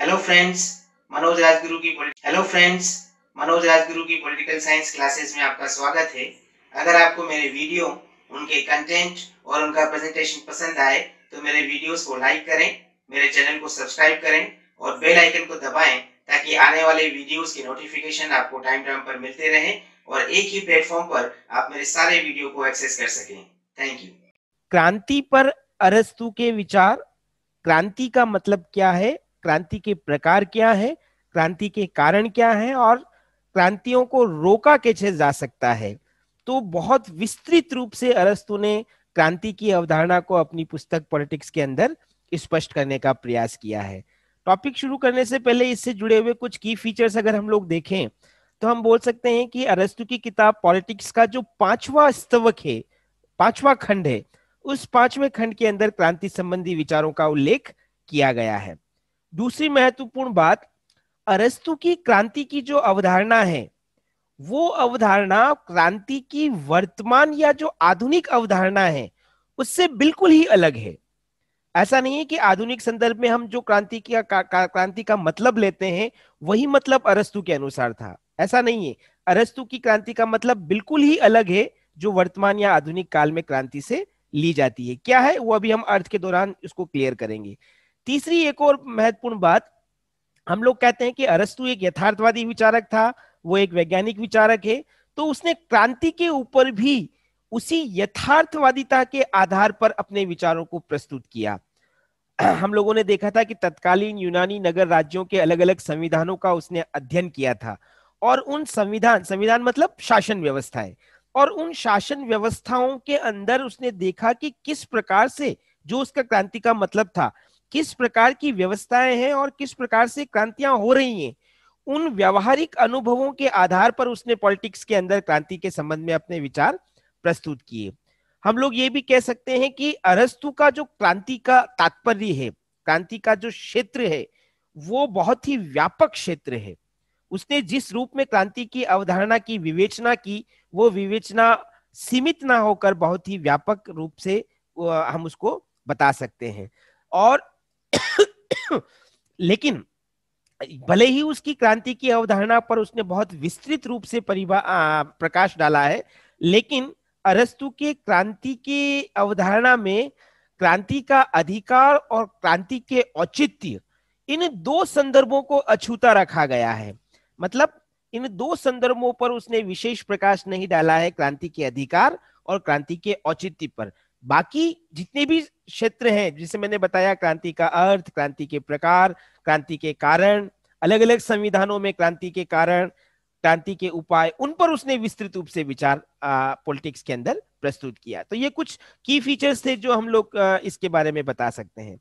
Hello friends, Manoj Rajguru की political science classes में आपका स्वागत है। अगर आपको मेरे वीडियो, उनके कंटेंट और उनका प्रेजेंटेशन पसंद आए तो मेरे वीडियोस को लाइक करें, मेरे चैनल को सब्सक्राइब करें और बेल आइकन को दबाएं ताकि आने वाले वीडियोस की नोटिफिकेशन आपको टाइम टाइम पर मिलते रहे और एक ही प्लेटफॉर्म पर आप मेरे सारे वीडियो को एक्सेस कर सकें। Thank you. क्रांति पर अरस्तू के विचार। क्रांति का मतलब क्या है, क्रांति के प्रकार क्या है, क्रांति के कारण क्या है और क्रांतियों को रोका कैसे जा सकता है। तो बहुत विस्तृत रूप से अरस्तू ने क्रांति की अवधारणा को अपनी पुस्तक पॉलिटिक्स के अंदर स्पष्ट करने का प्रयास किया है। टॉपिक शुरू करने से पहले इससे जुड़े हुए कुछ की फीचर्स अगर हम लोग देखें तो हम बोल सकते हैं कि अरस्तू की किताब पॉलिटिक्स का जो पांचवा स्तवक है, पांचवा खंड है, उस पांचवें खंड के अंदर क्रांति संबंधी विचारों का उल्लेख किया गया है। दूसरी महत्वपूर्ण बात, अरस्तु की क्रांति की जो अवधारणा है वो अवधारणा क्रांति की वर्तमान या जो आधुनिक अवधारणा है उससे बिल्कुल ही अलग है। ऐसा नहीं है कि आधुनिक संदर्भ में हम जो क्रांति का मतलब लेते हैं वही मतलब अरस्तु के अनुसार था, ऐसा नहीं है। अरस्तु की क्रांति का मतलब बिल्कुल ही अलग है जो वर्तमान या आधुनिक काल में क्रांति से ली जाती है। क्या है वो अभी हम अर्थ के दौरान इसको क्लियर करेंगे। तीसरी एक और महत्वपूर्ण बात, हम लोग कहते हैं कि अरस्तु एक यथार्थवादी विचारक था, वो एक वैज्ञानिक विचारक है, तो उसने क्रांति के ऊपर भी उसी यथार्थवादिता के आधार पर अपने विचारों को प्रस्तुत किया। हम लोगों ने देखा था कि तत्कालीन यूनानी नगर राज्यों के अलग अलग संविधानों का उसने अध्ययन किया था और उन संविधान मतलब शासन व्यवस्थाएं, और उन शासन व्यवस्थाओं के अंदर उसने देखा कि किस प्रकार से जो उसका क्रांति का मतलब था, किस प्रकार की व्यवस्थाएं हैं और किस प्रकार से क्रांतियां हो रही हैं। उन व्यावहारिक अनुभवों के आधार पर उसने पॉलिटिक्स के अंदर क्रांति के संबंध में अपने विचार प्रस्तुत किए। हम लोग ये भी कह सकते हैं कि अरस्तु का जो क्रांति का तात्पर्य है, क्रांति का जो क्षेत्र है वो बहुत ही व्यापक क्षेत्र है। उसने जिस रूप में क्रांति की अवधारणा की विवेचना की वो विवेचना सीमित ना होकर बहुत ही व्यापक रूप से हम उसको बता सकते हैं। और लेकिन भले ही उसकी क्रांति की अवधारणा पर उसने बहुत विस्तृत रूप से प्रकाश डाला है, लेकिन अरस्तु के क्रांति की अवधारणा में क्रांति का अधिकार और क्रांति के औचित्य, इन दो संदर्भों को अछूता रखा गया है। मतलब इन दो संदर्भों पर उसने विशेष प्रकाश नहीं डाला है, क्रांति के अधिकार और क्रांति के औचित्य पर। बाकी जितने भी क्षेत्र हैं जिसे मैंने बताया, क्रांति का अर्थ, क्रांति के प्रकार, क्रांति के कारण, अलग अलग संविधानों में क्रांति के कारण, क्रांति के उपाय, उन पर उसने विस्तृत रूप से विचार पॉलिटिक्स के अंदर प्रस्तुत किया। तो ये कुछ की फीचर्स थे जो हम लोग इसके बारे में बता सकते हैं।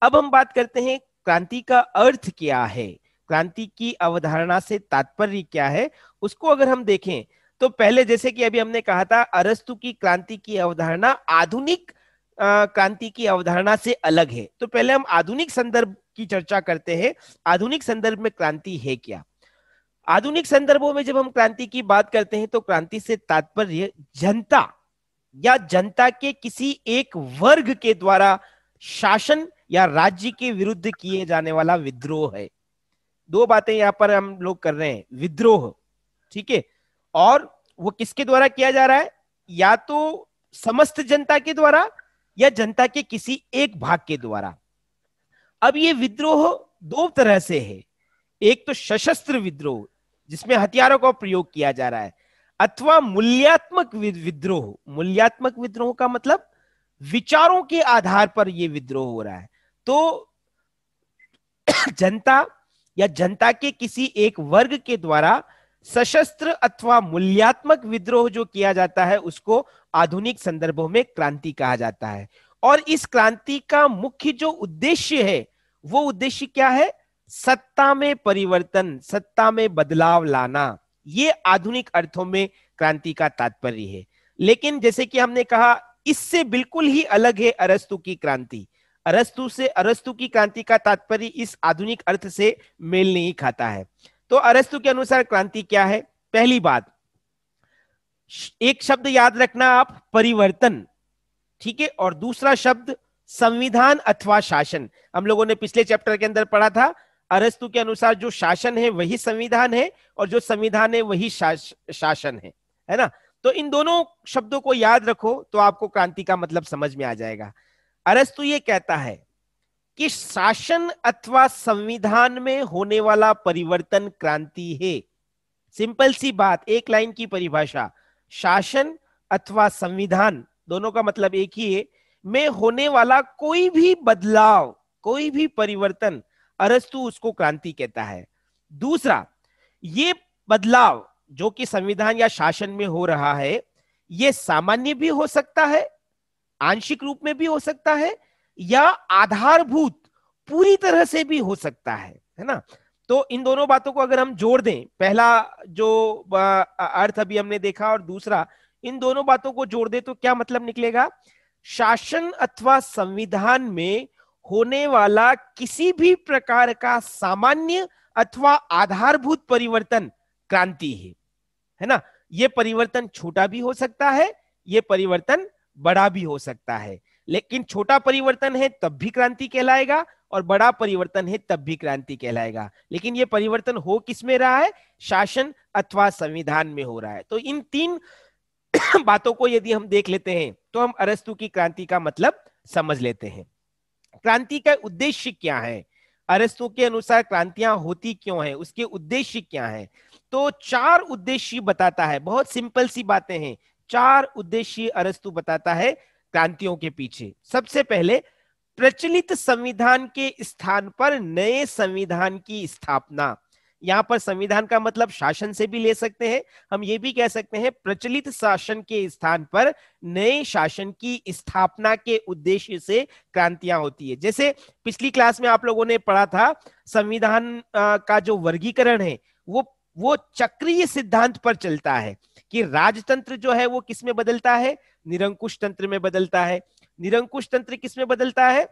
अब हम बात करते हैं क्रांति का अर्थ क्या है, क्रांति की अवधारणा से तात्पर्य क्या है। उसको अगर हम देखें तो पहले जैसे कि अभी हमने कहा था, अरस्तु की क्रांति की अवधारणा आधुनिक क्रांति की अवधारणा से अलग है। तो पहले हम आधुनिक संदर्भ की चर्चा करते हैं। आधुनिक संदर्भ में क्रांति है क्या। आधुनिक संदर्भों में जब हम क्रांति की बात करते हैं तो क्रांति से तात्पर्य जनता या जनता के किसी एक वर्ग के द्वारा शासन या राज्य के विरुद्ध किए जाने वाला विद्रोह है। दो बातें यहां पर हम लोग कर रहे हैं, विद्रोह, ठीक है, और वो किसके द्वारा किया जा रहा है, या तो समस्त जनता के द्वारा या जनता के किसी एक भाग के द्वारा। अब ये विद्रोह दो तरह से है, एक तो सशस्त्र विद्रोह जिसमें हथियारों का प्रयोग किया जा रहा है, अथवा मूल्यात्मक विद्रोह। मूल्यात्मक विद्रोह का मतलब विचारों के आधार पर यह विद्रोह हो रहा है। तो जनता या जनता के किसी एक वर्ग के द्वारा सशस्त्र अथवा मूल्यात्मक विद्रोह जो किया जाता है उसको आधुनिक संदर्भों में क्रांति कहा जाता है। और इस क्रांति का मुख्य जो उद्देश्य है वो उद्देश्य क्या है, सत्ता में परिवर्तन, सत्ता में बदलाव लाना। ये आधुनिक अर्थों में क्रांति का तात्पर्य है। लेकिन जैसे कि हमने कहा, इससे बिल्कुल ही अलग है अरस्तु की क्रांति। अरस्तु की क्रांति का तात्पर्य इस आधुनिक अर्थ से मेल नहीं खाता है। तो अरस्तु के अनुसार क्रांति क्या है। पहली बात, एक शब्द याद रखना आप, परिवर्तन, ठीक है, और दूसरा शब्द संविधान अथवा शासन। हम लोगों ने पिछले चैप्टर के अंदर पढ़ा था अरस्तु के अनुसार जो शासन है वही संविधान है, और जो संविधान है वही शासन है ना। तो इन दोनों शब्दों को याद रखो तो आपको क्रांति का मतलब समझ में आ जाएगा। अरस्तु ये कहता है कि शासन अथवा संविधान में होने वाला परिवर्तन क्रांति है। सिंपल सी बात, एक लाइन की परिभाषा, शासन अथवा संविधान दोनों का मतलब एक ही है, में होने वाला कोई भी बदलाव, कोई भी परिवर्तन, अरस्तु उसको क्रांति कहता है। दूसरा, ये बदलाव जो कि संविधान या शासन में हो रहा है, ये सामान्य भी हो सकता है, आंशिक रूप में भी हो सकता है, या आधारभूत पूरी तरह से भी हो सकता है ना। तो इन दोनों बातों को अगर हम जोड़ दें, पहला जो अर्थ अभी हमने देखा और दूसरा, इन दोनों बातों को जोड़ दें तो क्या मतलब निकलेगा? शासन अथवा संविधान में होने वाला किसी भी प्रकार का सामान्य अथवा आधारभूत परिवर्तन क्रांति है ना। यह परिवर्तन छोटा भी हो सकता है, यह परिवर्तन बड़ा भी हो सकता है, लेकिन छोटा परिवर्तन है तब भी क्रांति कहलाएगा और बड़ा परिवर्तन है तब भी क्रांति कहलाएगा। लेकिन यह परिवर्तन हो किस में रहा है? शासन अथवा संविधान में हो रहा है। तो इन तीन बातों को यदि हम देख लेते हैं तो हम अरस्तु की क्रांति का मतलब समझ लेते हैं। क्रांति का उद्देश्य क्या है? अरस्तु के अनुसार क्रांतियां होती क्यों है, उसके उद्देश्य क्या है? तो चार उद्देश्य बताता है, बहुत सिंपल सी बातें हैं, चार उद्देश्य अरस्तु बताता है क्रांतियों के पीछे। सबसे पहले, प्रचलित संविधान के स्थान पर नए संविधान की स्थापना। यहां पर संविधान का मतलब शासन से भी ले सकते हैं, हम ये भी कह सकते हैं प्रचलित शासन के स्थान पर नए शासन की स्थापना के उद्देश्य से क्रांतियां होती है। जैसे पिछली क्लास में आप लोगों ने पढ़ा था, संविधान का जो वर्गीकरण है वो चक्रीय सिद्धांत पर चलता है कि राजतंत्र जो है वो किस में बदलता है? निरंकुश तंत्र में बदलता है। निरंकुश तंत्र किस में बदलता है?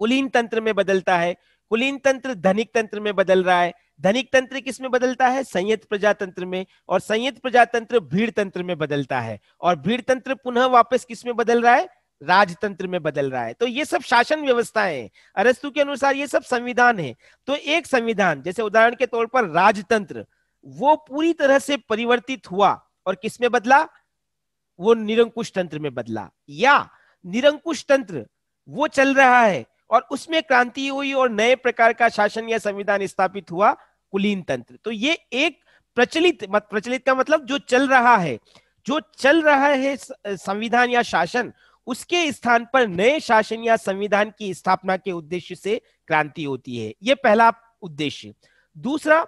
कुलीन तंत्र में बदलता है। कुलीन तंत्र धनिक तंत्र में बदल रहा है। धनिक तंत्र किस में बदलता है? संयत प्रजातंत्र में। और संयत प्रजातंत्र भीड़ तंत्र में बदलता है। और भीड़ तंत्र पुनः वापस किस में बदल रहा है? राजतंत्र में बदल रहा है। तो ये सब शासन व्यवस्थाएं हैं। अरस्तु के अनुसार ये सब संविधान है। तो एक संविधान, जैसे उदाहरण के तौर पर राजतंत्र, वो पूरी तरह से परिवर्तित हुआ और किस में बदला? वो निरंकुश तंत्र में बदला। या निरंकुश तंत्र वो चल रहा है और उसमें क्रांति हुई और नए प्रकार का शासन या संविधान स्थापित हुआ, कुलीन तंत्र। तो ये एक प्रचलित का मतलब जो चल रहा है, जो चल रहा है संविधान या शासन, उसके स्थान पर नए शासन या संविधान की स्थापना के उद्देश्य से क्रांति होती है। यह पहला उद्देश्य। दूसरा,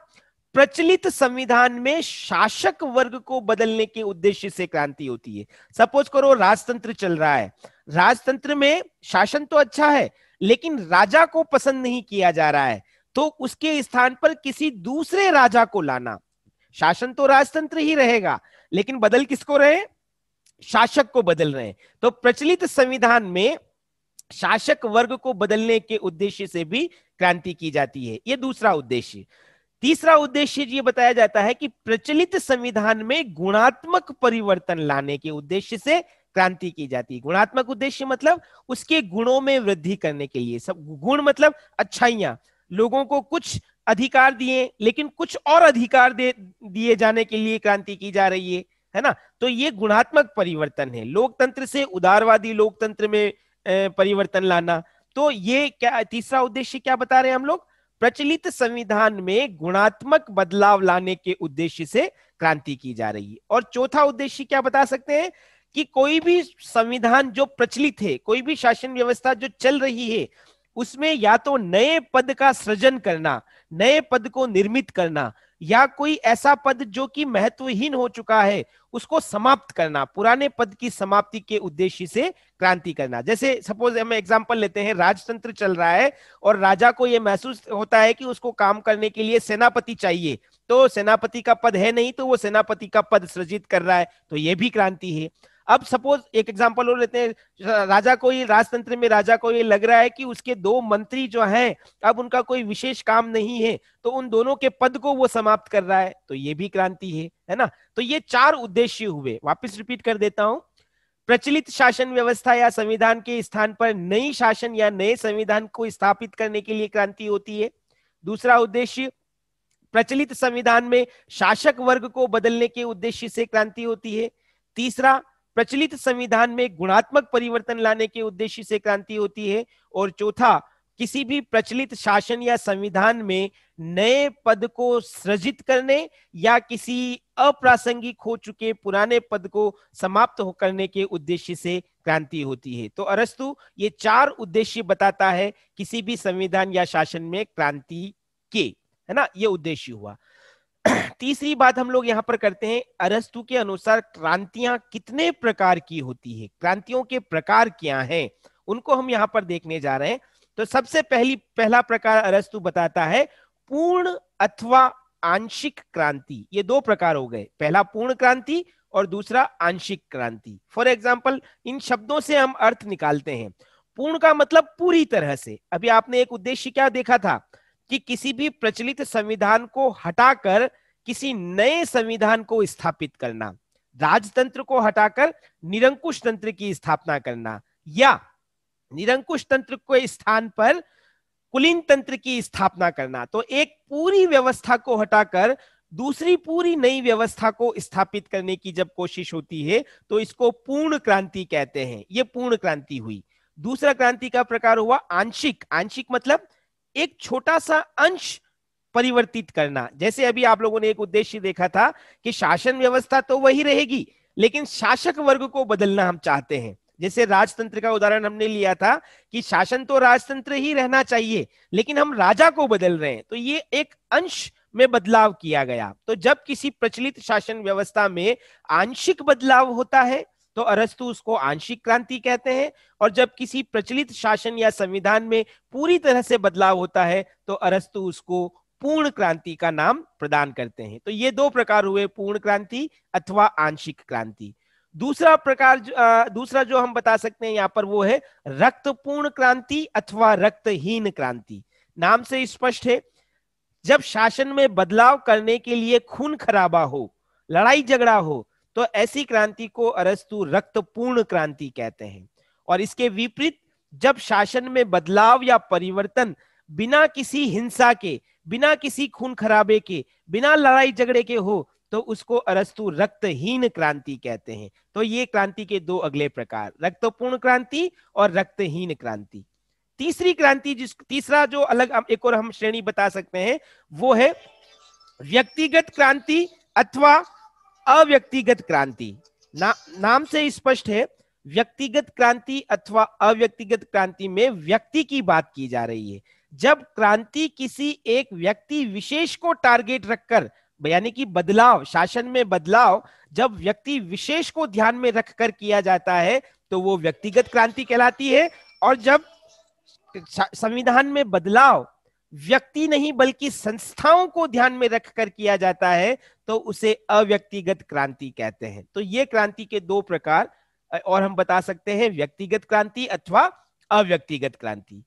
प्रचलित संविधान में शासक वर्ग को बदलने के उद्देश्य से क्रांति होती है। सपोज करो राजतंत्र चल रहा है, राजतंत्र में शासन तो अच्छा है लेकिन राजा को पसंद नहीं किया जा रहा है, तो उसके स्थान पर किसी दूसरे राजा को लाना। शासन तो राजतंत्र ही रहेगा लेकिन बदल किसको रहे? शासक को बदल रहे हैं। तो प्रचलित संविधान में शासक वर्ग को बदलने के उद्देश्य से भी क्रांति की जाती है। यह दूसरा उद्देश्य। तीसरा उद्देश्य ये बताया जाता है कि प्रचलित संविधान में गुणात्मक परिवर्तन लाने के उद्देश्य से क्रांति की जाती है। गुणात्मक उद्देश्य मतलब उसके गुणों में वृद्धि करने के लिए। सब गुण मतलब अच्छाइयां, लोगों को कुछ अधिकार दिए लेकिन कुछ और अधिकार दिए जाने के लिए क्रांति की जा रही है ना। तो ये गुणात्मक परिवर्तन है। लोकतंत्र से उदारवादी लोकतंत्र में परिवर्तन लाना। तो ये क्या तीसरा उद्देश्य क्या बता रहे हैं हम लोग? प्रचलित संविधान में गुणात्मक बदलाव लाने के उद्देश्य से क्रांति की जा रही है। और चौथा उद्देश्य क्या बता सकते हैं? कि कोई भी संविधान जो प्रचलित है, कोई भी शासन व्यवस्था जो चल रही है, उसमें या तो नए पद का सृजन करना, नए पद को निर्मित करना, या कोई ऐसा पद जो कि महत्वहीन हो चुका है उसको समाप्त करना, पुराने पद की समाप्ति के उद्देश्य से क्रांति करना। जैसे सपोज हम एग्जांपल लेते हैं, राजतंत्र चल रहा है और राजा को यह महसूस होता है कि उसको काम करने के लिए सेनापति चाहिए, तो सेनापति का पद है नहीं तो वो सेनापति का पद सृजित कर रहा है, तो यह भी क्रांति है। अब सपोज एक एग्जांपल और लेते हैं, राजा को ये राजतंत्र में राजा को ये लग रहा है कि उसके दो मंत्री जो हैं अब उनका कोई विशेष काम नहीं है, तो उन दोनों के पद को वो समाप्त कर रहा है, तो ये भी क्रांति है ना। तो ये चार उद्देश्य हुए। वापस रिपीट कर देता हूं, प्रचलित शासन व्यवस्था या संविधान के स्थान पर नई शासन या नए संविधान को स्थापित करने के लिए क्रांति होती है। दूसरा उद्देश्य प्रचलित संविधान में शासक वर्ग को बदलने के उद्देश्य से क्रांति होती है। तीसरा, प्रचलित संविधान में गुणात्मक परिवर्तन लाने के उद्देश्य से क्रांति होती है। और चौथा, किसी भी प्रचलित शासन या संविधान में नए पद को सृजित करने या किसी अप्रासंगिक हो चुके पुराने पद को समाप्त करने के उद्देश्य से क्रांति होती है। तो अरस्तु ये 4 उद्देश्य बताता है किसी भी संविधान या शासन में क्रांति के, है ना, ये उद्देश्य हुआ। तीसरी बात हम लोग यहां पर करते हैं, अरस्तु के अनुसार क्रांतियां कितने प्रकार की होती है, क्रांतियों के प्रकार क्या हैं, उनको हम यहां पर देखने जा रहे हैं। तो सबसे पहला प्रकार अरस्तु बताता है पूर्ण अथवा आंशिक क्रांति। ये 2 प्रकार हो गए, पहला पूर्ण क्रांति और दूसरा आंशिक क्रांति। फॉर एग्जाम्पल, इन शब्दों से हम अर्थ निकालते हैं। पूर्ण का मतलब पूरी तरह से। अभी आपने एक उद्देश्य क्या देखा था कि किसी भी प्रचलित संविधान को हटाकर किसी नए संविधान को स्थापित करना, राजतंत्र को हटाकर निरंकुश तंत्र की स्थापना करना, या निरंकुश तंत्र के स्थान पर कुलीन तंत्र की स्थापना करना। तो एक पूरी व्यवस्था को हटाकर दूसरी पूरी नई व्यवस्था को स्थापित करने की जब कोशिश होती है तो इसको पूर्ण क्रांति कहते हैं। ये पूर्ण क्रांति हुई। दूसरा क्रांति का प्रकार हुआ आंशिक। आंशिक मतलब एक छोटा सा अंश परिवर्तित करना। जैसे अभी आप लोगों ने एक उद्देश्य देखा था कि शासन व्यवस्था तो वही रहेगी लेकिन शासक वर्ग को बदलना हम चाहते हैं। जैसे राजतंत्र का उदाहरण हमने लिया था कि शासन तो राजतंत्र ही रहना चाहिए लेकिन हम राजा को बदल रहे हैं, तो ये एक अंश में बदलाव किया गया। तो जब किसी प्रचलित शासन व्यवस्था में आंशिक बदलाव होता है तो अरस्तु उसको आंशिक क्रांति कहते हैं, और जब किसी प्रचलित शासन या संविधान में पूरी तरह से बदलाव होता है तो अरस्तु उसको पूर्ण क्रांति का नाम प्रदान करते हैं। तो ये 2 प्रकार हुए, पूर्ण क्रांति अथवा आंशिक क्रांति। दूसरा प्रकार, दूसरा जो हम बता सकते हैं यहाँ पर वो है रक्तपूर्ण क्रांति अथवा रक्तहीन क्रांति। नाम से स्पष्ट है, जब शासन में बदलाव करने के लिए खून खराबा हो, लड़ाई झगड़ा हो, तो ऐसी क्रांति को अरस्तु रक्तपूर्ण क्रांति कहते हैं। और इसके विपरीत जब शासन में बदलाव या परिवर्तन बिना किसी हिंसा के, बिना किसी खून खराबे के, बिना लड़ाई झगड़े के हो तो उसको अरस्तु रक्तहीन क्रांति कहते हैं। तो ये क्रांति के 2 अगले प्रकार, रक्तपूर्ण क्रांति और रक्तहीन क्रांति। तीसरी क्रांति, तीसरा जो अलग एक और हम श्रेणी बता सकते हैं वो है व्यक्तिगत क्रांति अथवा अव्यक्तिगत क्रांति। नाम से स्पष्ट है, व्यक्तिगत क्रांति अथवा अव्यक्तिगत क्रांति में व्यक्ति की बात की जा रही है। जब क्रांति किसी एक व्यक्ति विशेष को टारगेट रखकर, यानी कि बदलाव, शासन में बदलाव जब व्यक्ति विशेष को ध्यान में रखकर किया जाता है तो वो व्यक्तिगत क्रांति कहलाती है। और जब संविधान में बदलाव व्यक्ति नहीं बल्कि संस्थाओं को ध्यान में रखकर किया जाता है तो उसे अव्यक्तिगत क्रांति कहते हैं। तो ये क्रांति के 2 प्रकार और हम बता सकते हैं, व्यक्तिगत क्रांति अथवा अव्यक्तिगत क्रांति।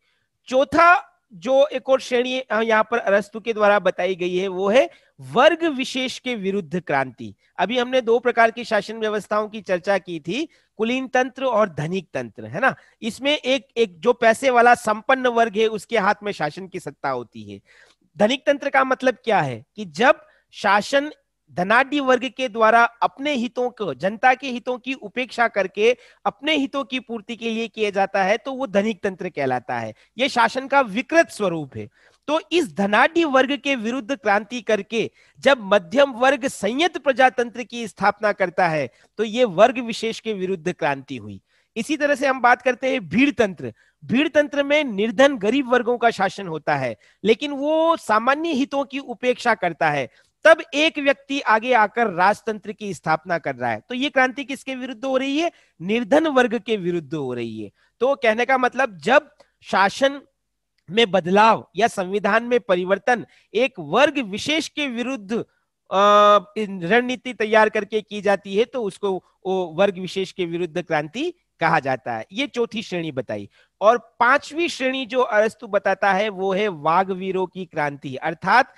चौथा जो एक और श्रेणी यहाँ पर अरस्तु के द्वारा बताई गई है वो है वर्ग विशेष के विरुद्ध क्रांति। अभी हमने 2 प्रकार की शासन व्यवस्थाओं की चर्चा की थी, कुलीन तंत्र और धनिक तंत्र, है ना। इसमें एक जो पैसे वाला संपन्न वर्ग है उसके हाथ में शासन की सत्ता होती है। धनिक तंत्र का मतलब क्या है कि जब शासन धनाढ्य वर्ग के द्वारा अपने हितों को, जनता के हितों की उपेक्षा करके अपने हितों की पूर्ति के लिए किया जाता है तो वो धनिक तंत्र कहलाता है। यह शासन का विकृत स्वरूप है। तो इस धनाढ्य वर्ग के विरुद्ध क्रांति करके जब मध्यम वर्ग संयत प्रजातंत्र की स्थापना करता है तो ये वर्ग विशेष के विरुद्ध क्रांति हुई। इसी तरह से हम बात करते हैं भीड़ तंत्र। भीड़ तंत्र में निर्धन गरीब वर्गों का शासन होता है लेकिन वो सामान्य हितों की उपेक्षा करता है। तब एक व्यक्ति आगे आकर राजतंत्र की स्थापना कर रहा है। तो ये क्रांति किसके विरुद्ध हो रही है? निर्धन वर्ग के विरुद्ध हो रही है। तो कहने का मतलब जब शासन में बदलाव या संविधान में परिवर्तन एक वर्ग विशेष के विरुद्ध रणनीति तैयार करके की जाती है तो उसको वर्ग विशेष के विरुद्ध क्रांति कहा जाता है। ये चौथी श्रेणी बताई। और 5वीं श्रेणी जो अरस्तु बताता है वो है वाग्वीरों की क्रांति, अर्थात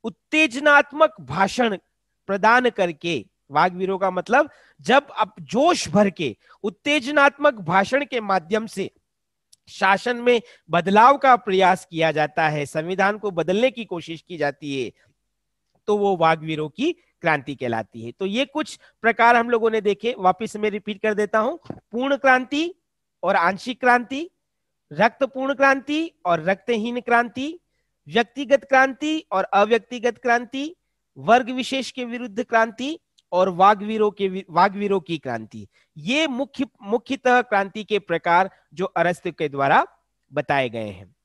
उत्तेजनात्मक भाषण प्रदान करके। वाग्वीरों का मतलब जब अब जोश भर के उत्तेजनात्मक भाषण के माध्यम से शासन में बदलाव का प्रयास किया जाता है, संविधान को बदलने की कोशिश की जाती है, तो वो वाग्वीरों की क्रांति कहलाती है। तो ये कुछ प्रकार हम लोगों ने देखे, वापिस मैं रिपीट कर देता हूं। पूर्ण क्रांति और आंशिक क्रांति, रक्तपूर्ण क्रांति और रक्तहीन क्रांति, व्यक्तिगत क्रांति और अव्यक्तिगत क्रांति, वर्ग विशेष के विरुद्ध क्रांति और वाग्वीरों की क्रांति। ये मुख्यतः क्रांति के प्रकार जो अरस्तु के द्वारा बताए गए हैं।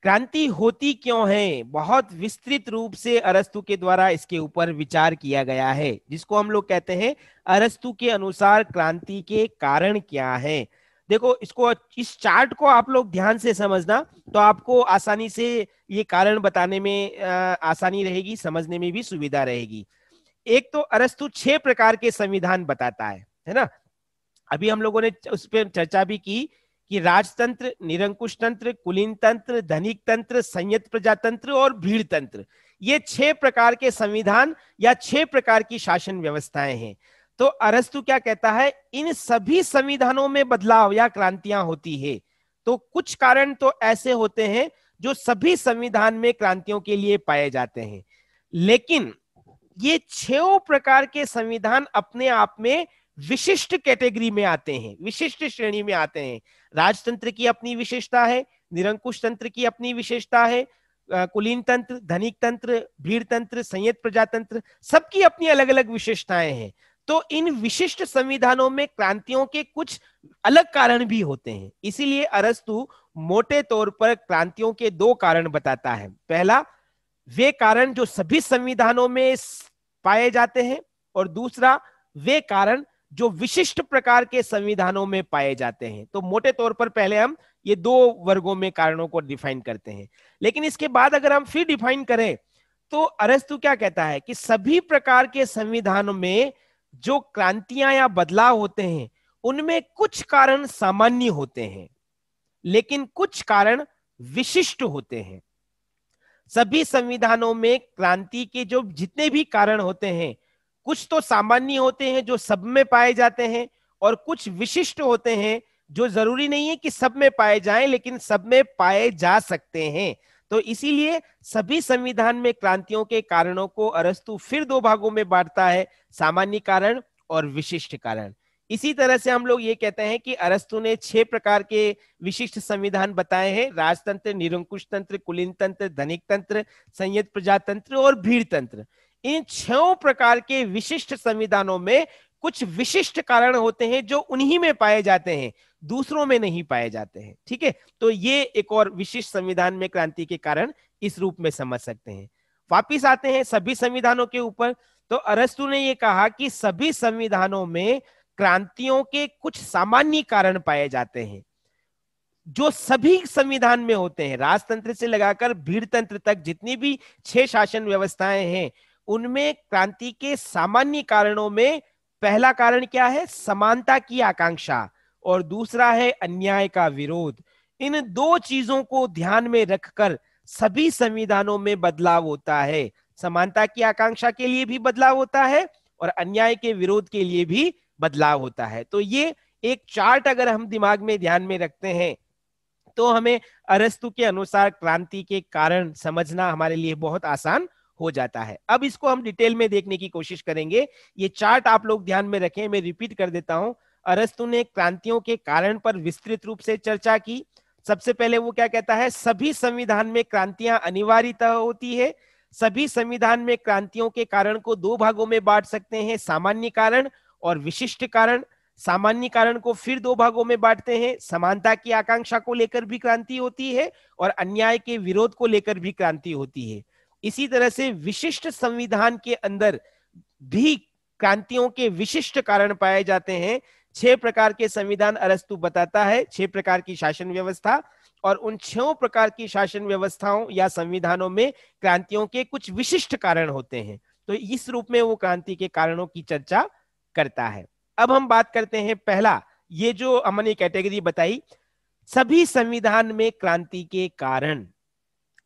क्रांति होती क्यों है, बहुत विस्तृत रूप से अरस्तु के द्वारा इसके ऊपर विचार किया गया है, जिसको हम लोग कहते हैं अरस्तु के अनुसार क्रांति के कारण क्या है। देखो, इसको, इस चार्ट को आप लोग ध्यान से समझना, तो आपको आसानी से ये कारण बताने में आसानी रहेगी, समझने में भी सुविधा रहेगी। एक तो अरस्तु 6 प्रकार के संविधान बताता है ना। अभी हम लोगों ने उस पर चर्चा भी की कि राजतंत्र, निरंकुश तंत्र, कुलीन तंत्र, धनिक तंत्र, संयत प्रजातंत्र और भीड़ तंत्र, ये 6 प्रकार के संविधान या 6 प्रकार की शासन व्यवस्थाएं हैं। तो अरस्तु क्या कहता है, इन सभी संविधानों में बदलाव या क्रांतियां होती है। तो कुछ कारण तो ऐसे होते हैं जो सभी संविधान में क्रांतियों के लिए पाए जाते हैं, लेकिन ये 6 प्रकार के संविधान अपने आप में विशिष्ट कैटेगरी में आते हैं, विशिष्ट श्रेणी में आते हैं। राजतंत्र की अपनी विशेषता है, निरंकुश तंत्र की अपनी विशेषता है, कुलीन तंत्र, धनिक तंत्र, भीड़ तंत्र, संयत प्रजातंत्र, सबकी अपनी अलग अलग विशेषताएं हैं। तो इन विशिष्ट संविधानों में क्रांतियों के कुछ अलग कारण भी होते हैं। इसीलिए अरस्तु मोटे तौर पर क्रांतियों के 2 कारण बताता है। पहला, वे कारण जो सभी संविधानों में पाए जाते हैं, और दूसरा, वे कारण जो विशिष्ट प्रकार के संविधानों में पाए जाते हैं। तो मोटे तौर पर पहले हम ये 2 वर्गों में कारणों को डिफाइन करते हैं, लेकिन इसके बाद अगर हम फिर डिफाइन करें तो अरस्तु क्या कहता है कि सभी प्रकार के संविधानों में जो क्रांतियां या बदलाव होते हैं, उनमें कुछ कारण सामान्य होते हैं, लेकिन कुछ कारण विशिष्ट होते हैं। सभी संविधानों में क्रांति के जो जितने भी कारण होते हैं, कुछ तो सामान्य होते हैं जो सब में पाए जाते हैं, और कुछ विशिष्ट होते हैं जो जरूरी नहीं है कि सब में पाए जाएं, लेकिन सब में पाए जा सकते हैं। तो इसीलिए सभी संविधान में क्रांतियों के कारणों को अरस्तु फिर 2 भागों में बांटता है, सामान्य कारण और विशिष्ट कारण। इसी तरह से हम लोग ये कहते हैं कि अरस्तु ने 6 प्रकार के विशिष्ट संविधान बताए हैं, राजतंत्र, निरंकुश तंत्र, कुलीन तंत्र, धनिक तंत्र, संयत प्रजातंत्र और भीड़ तंत्र। इन 6 प्रकार के विशिष्ट संविधानों में कुछ विशिष्ट कारण होते हैं जो उन्हीं में पाए जाते हैं, दूसरों में नहीं पाए जाते हैं। ठीक है, तो ये एक और विशिष्ट संविधान में क्रांति के कारण इस रूप में समझ सकते हैं। वापिस आते हैं सभी संविधानों के ऊपर। तो अरस्तु ने ये कहा कि सभी संविधानों में क्रांतियों के कुछ सामान्य कारण पाए जाते हैं जो सभी संविधान में होते हैं। राजतंत्र से लगाकर भीड़ तंत्र तक जितनी भी 6 शासन व्यवस्थाएं हैं, उनमें क्रांति के सामान्य कारणों में पहला कारण क्या है, समानता की आकांक्षा, और दूसरा है अन्याय का विरोध। इन 2 चीजों को ध्यान में रखकर सभी संविधानों में बदलाव होता है। समानता की आकांक्षा के लिए भी बदलाव होता है और अन्याय के विरोध के लिए भी बदलाव होता है। तो ये एक चार्ट अगर हम दिमाग में ध्यान में रखते हैं तो हमें अरस्तु के अनुसार क्रांति के कारण समझना हमारे लिए बहुत आसान हो जाता है। अब इसको हम डिटेल में देखने की कोशिश करेंगे। ये चार्ट आप लोग ध्यान में रखें, मैं रिपीट कर देता हूं। अरस्तु ने क्रांतियों के कारण पर विस्तृत रूप से चर्चा की। सबसे पहले वो क्या कहता है, सभी संविधान में क्रांतियां अनिवार्यतः होती है। सभी संविधान में क्रांतियों के कारण को 2 भागों में बांट सकते हैं, सामान्य कारण और विशिष्ट कारण। सामान्य कारण को फिर 2 भागों में बांटते हैं, समानता की आकांक्षा को लेकर भी क्रांति होती है और अन्याय के विरोध को लेकर भी क्रांति होती है। इसी तरह से विशिष्ट संविधान के अंदर भी क्रांतियों के विशिष्ट कारण पाए जाते हैं। 6 प्रकार के संविधान अरस्तु बताता है, 6 प्रकार की शासन व्यवस्था, और उन 6 प्रकार की शासन व्यवस्थाओं या संविधानों में क्रांतियों के कुछ विशिष्ट कारण होते हैं। तो इस रूप में वो क्रांति के कारणों की चर्चा करता है। अब हम बात करते हैं पहला, ये जो हमने कैटेगरी बताई, सभी संविधान में क्रांति के कारण,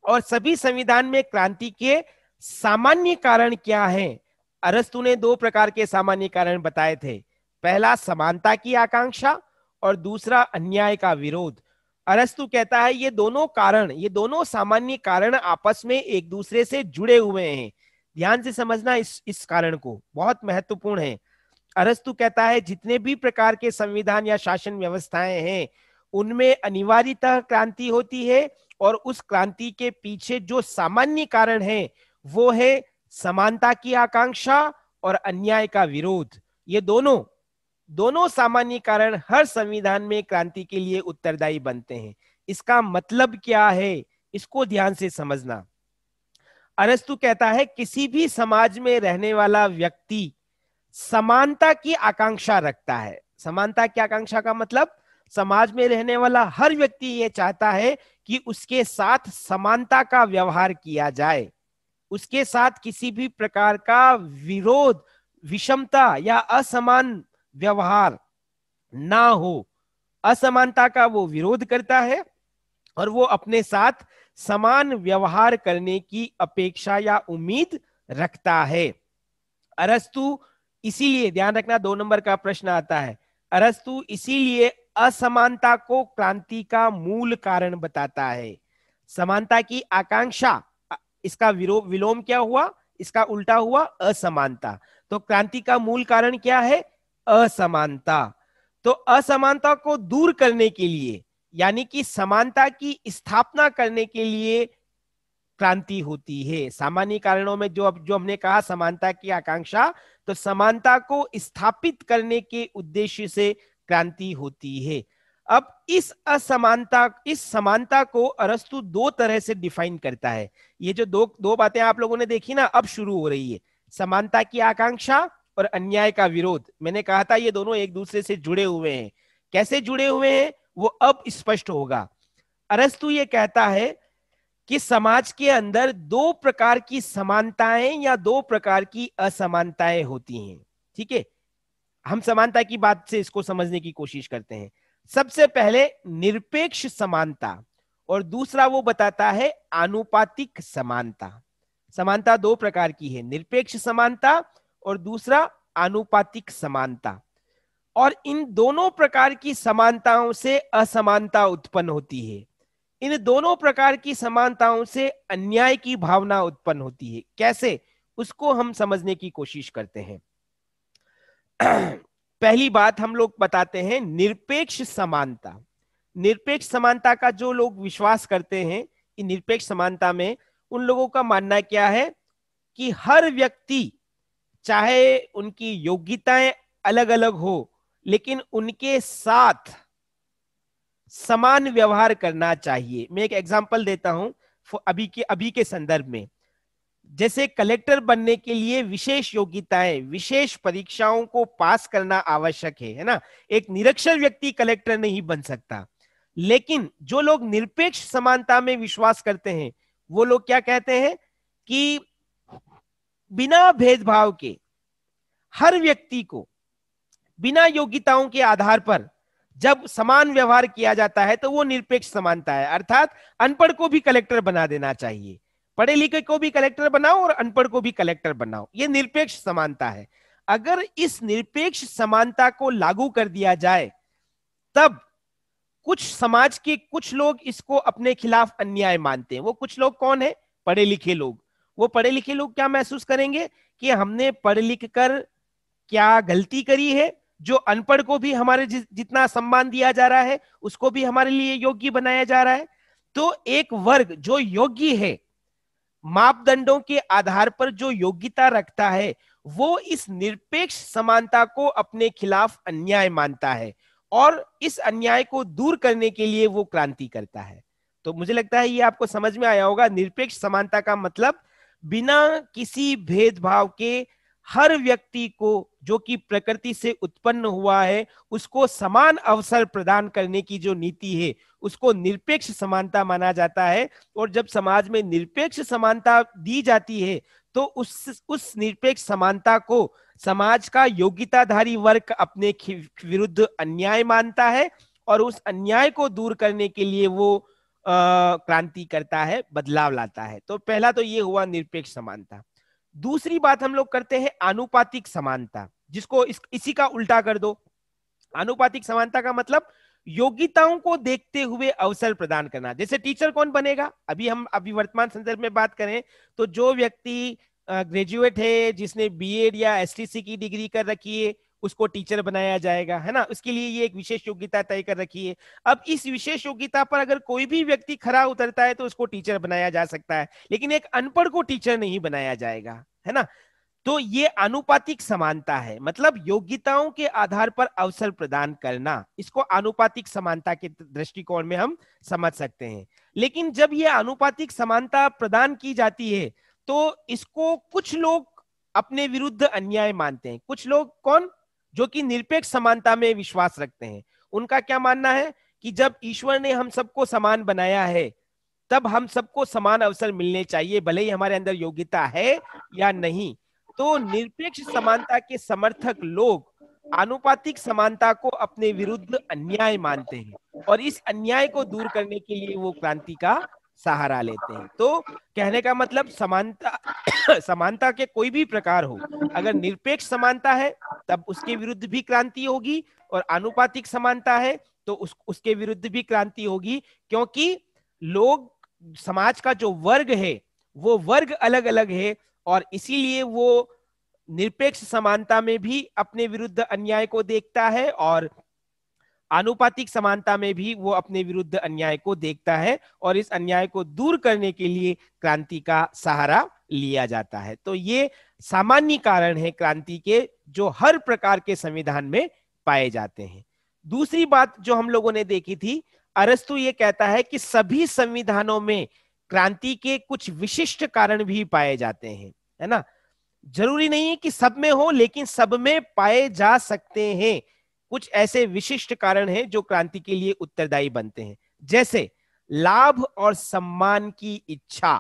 और सभी संविधान में क्रांति के सामान्य कारण क्या है। अरस्तु ने 2 प्रकार के सामान्य कारण बताए थे, पहला समानता की आकांक्षा और दूसरा अन्याय का विरोध। अरस्तु कहता है ये दोनों कारण, ये दोनों सामान्य कारण आपस में एक दूसरे से जुड़े हुए हैं। ध्यान से समझना इस कारण को, बहुत महत्वपूर्ण है। अरस्तु कहता है जितने भी प्रकार के संविधान या शासन व्यवस्थाएं हैं उनमें अनिवार्यतः क्रांति होती है, और उस क्रांति के पीछे जो सामान्य कारण है वो है समानता की आकांक्षा और अन्याय का विरोध। ये दोनों सामान्य कारण हर संविधान में क्रांति के लिए उत्तरदायी बनते हैं। इसका मतलब क्या है, इसको ध्यान से समझना। अरस्तु कहता है किसी भी समाज में रहने वाला व्यक्ति समानता की आकांक्षा रखता है। समानता की आकांक्षा का मतलब समाज में रहने वाला हर व्यक्ति ये चाहता है कि उसके साथ समानता का व्यवहार किया जाए, उसके साथ किसी भी प्रकार का विरोध, विषमता या असमान व्यवहार ना हो। असमानता का वो विरोध करता है और वो अपने साथ समान व्यवहार करने की अपेक्षा या उम्मीद रखता है। अरस्तु इसीलिए, ध्यान रखना 2 नंबर का प्रश्न आता है, अरस्तु इसीलिए असमानता को क्रांति का मूल कारण बताता है। समानता की आकांक्षा, इसका विलोम क्या हुआ, इसका उल्टा हुआ असमानता। तो क्रांति का मूल कारण क्या है, असमानता। तो असमानता को दूर करने के लिए, यानी कि समानता की स्थापना करने के लिए क्रांति होती है। सामान्य कारणों में जो हमने कहा समानता की आकांक्षा, तो समानता को स्थापित करने के उद्देश्य से क्रांति होती है। अब इस समानता को अरस्तु 2 तरह से डिफाइन करता है। ये जो दो बातें आप लोगों ने देखी ना, अब शुरू हो रही है, समानता की आकांक्षा और अन्याय का विरोध। मैंने कहा था ये दोनों एक दूसरे से जुड़े हुए हैं। कैसे जुड़े हुए हैं वो अब स्पष्ट होगा। अरस्तु ये कहता है कि समाज के अंदर 2 प्रकार की समानताएं या 2 प्रकार की असमानताएं होती हैं। ठीक है, हम समानता की बात से इसको समझने की कोशिश करते हैं। सबसे पहले निरपेक्ष समानता, और दूसरा वो बताता है आनुपातिक समानता। समानता 2 प्रकार की है, निरपेक्ष समानता और दूसरा आनुपातिक समानता। और इन दोनों प्रकार की समानताओं से असमानता उत्पन्न होती है। इन दोनों प्रकार की समानताओं से अन्याय की भावना उत्पन्न होती है। कैसे, उसको हम समझने की कोशिश करते हैं। पहली बात हम लोग बताते हैं निरपेक्ष समानता। निरपेक्ष समानता का जो लोग विश्वास करते हैं, इन निरपेक्ष समानता में उन लोगों का मानना क्या है कि हर व्यक्ति, चाहे उनकी योग्यताएं अलग अलग हो, लेकिन उनके साथ समान व्यवहार करना चाहिए। मैं एक एग्जांपल देता हूं अभी के संदर्भ में। जैसे कलेक्टर बनने के लिए विशेष योग्यताएं, विशेष परीक्षाओं को पास करना आवश्यक है ना। एक निरक्षर व्यक्ति कलेक्टर नहीं बन सकता। लेकिन जो लोग निरपेक्ष समानता में विश्वास करते हैं, वो लोग क्या कहते हैं कि बिना भेदभाव के हर व्यक्ति को बिना योग्यताओं के आधार पर जब समान व्यवहार किया जाता है तो वो निरपेक्ष समानता है। अर्थात अनपढ़ को भी कलेक्टर बना देना चाहिए, पढ़े लिखे को भी कलेक्टर बनाओ और अनपढ़ को भी कलेक्टर बनाओ। ये निरपेक्ष समानता है। अगर इस निरपेक्ष समानता को लागू कर दिया जाए, तब कुछ समाज के कुछ लोग इसको अपने खिलाफ अन्याय मानते हैं। वो कुछ लोग कौन है, पढ़े लिखे लोग। वो पढ़े लिखे लोग क्या महसूस करेंगे कि हमने पढ़ लिख कर क्या गलती करी है, जो अनपढ़ को भी हमारे जितना सम्मान दिया जा रहा है उसको भी हमारे लिए योग्य बनाया जा रहा है। तो एक वर्ग जो योग्य है, मापदंडों के आधार पर जो योग्यता रखता है, वो इस निरपेक्ष समानता को अपने खिलाफ अन्याय मानता है और इस अन्याय को दूर करने के लिए वो क्रांति करता है। तो मुझे लगता है ये आपको समझ में आया होगा। निरपेक्ष समानता का मतलब बिना किसी भेदभाव के हर व्यक्ति को, जो कि प्रकृति से उत्पन्न हुआ है, उसको समान अवसर प्रदान करने की जो नीति है उसको निरपेक्ष समानता माना जाता है। और जब समाज में निरपेक्ष समानता दी जाती है तो उस निरपेक्ष समानता को समाज का योग्यताधारी वर्ग अपने विरुद्ध अन्याय मानता है और उस अन्याय को दूर करने के लिए वो क्रांति करता है, बदलाव लाता है। तो पहला तो ये हुआ निरपेक्ष समानता। दूसरी बात हम लोग करते हैं आनुपातिक समानता, जिसको इसी का उल्टा कर दो। आनुपातिक समानता का मतलब योग्यताओं को देखते हुए अवसर प्रदान करना। जैसे टीचर कौन बनेगा, अभी वर्तमान संदर्भ में बात करें तो जो व्यक्ति ग्रेजुएट है, जिसने बीएड या एसटीसी की डिग्री कर रखी है, उसको टीचर बनाया जाएगा, है ना। उसके लिए ये एक विशेष योग्यता तय कर रखी है। अब इस विशेष योग्यता पर अगर कोई भी व्यक्ति खरा उतरता है तो उसको टीचर बनाया जा सकता है, लेकिन एक अनपढ़ को टीचर नहीं बनाया जाएगा, है ना। तो ये आनुपातिक समानता है, मतलब योग्यताओं के आधार पर अवसर प्रदान करना, इसको आनुपातिक समानता के दृष्टिकोण में हम समझ सकते हैं। लेकिन जब ये आनुपातिक समानता प्रदान की जाती है तो इसको कुछ लोग अपने विरुद्ध अन्याय मानते हैं। कुछ लोग कौन, जो कि निरपेक्ष समानता में विश्वास रखते हैं। उनका क्या मानना है कि जब ईश्वर ने हम सबको समान बनाया है तब हम सबको समान अवसर मिलने चाहिए, भले ही हमारे अंदर योग्यता है या नहीं। तो निरपेक्ष समानता के समर्थक लोग आनुपातिक समानता को अपने विरुद्ध अन्याय मानते हैं और इस अन्याय को दूर करने के लिए वो क्रांति का सहारा लेते हैं। तो कहने का मतलब समानता समानता के कोई भी प्रकार हो, अगर निरपेक्ष समानता है तब उसके विरुद्ध भी क्रांति होगी, और आनुपातिक समानता है तो उसके विरुद्ध भी क्रांति होगी, क्योंकि लोग, समाज का जो वर्ग है वो वर्ग अलग अलग है, और इसीलिए वो निरपेक्ष समानता में भी अपने विरुद्ध अन्याय को देखता है और आनुपातिक समानता में भी वो अपने विरुद्ध अन्याय को देखता है, और इस अन्याय को दूर करने के लिए क्रांति का सहारा लिया जाता है। तो ये सामान्य कारण है क्रांति के, जो हर प्रकार के संविधान में पाए जाते हैं। दूसरी बात जो हम लोगों ने देखी थी, अरस्तु ये कहता है कि सभी संविधानों में क्रांति के कुछ विशिष्ट कारण भी पाए जाते हैं, है ना। जरूरी नहीं है कि सब में हो, लेकिन सब में पाए जा सकते हैं। कुछ ऐसे विशिष्ट कारण हैं जो क्रांति के लिए उत्तरदायी बनते हैं, जैसे लाभ और सम्मान की इच्छा,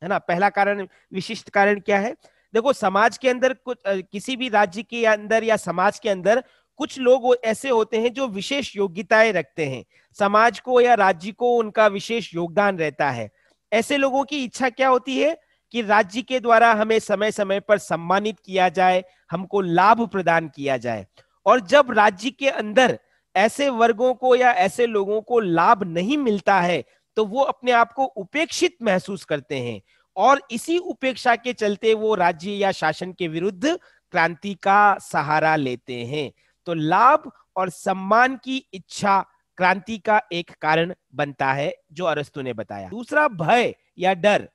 है ना। पहला कारण, विशिष्ट कारण क्या है? देखो, समाज के अंदर कुछ, किसी भी राज्य के अंदर या समाज के अंदर कुछ लोग ऐसे होते हैं जो विशेष योग्यताएं रखते हैं, समाज को या राज्य को उनका विशेष योगदान रहता है। ऐसे लोगों की इच्छा क्या होती है कि राज्य के द्वारा हमें समय समय पर सम्मानित किया जाए, हमको लाभ प्रदान किया जाए। और जब राज्य के अंदर ऐसे वर्गों को या ऐसे लोगों को लाभ नहीं मिलता है तो वो अपने आप को उपेक्षित महसूस करते हैं, और इसी उपेक्षा के चलते वो राज्य या शासन के विरुद्ध क्रांति का सहारा लेते हैं। तो लाभ और सम्मान की इच्छा क्रांति का एक कारण बनता है, जो अरस्तु ने बताया। दूसरा, भय या डर।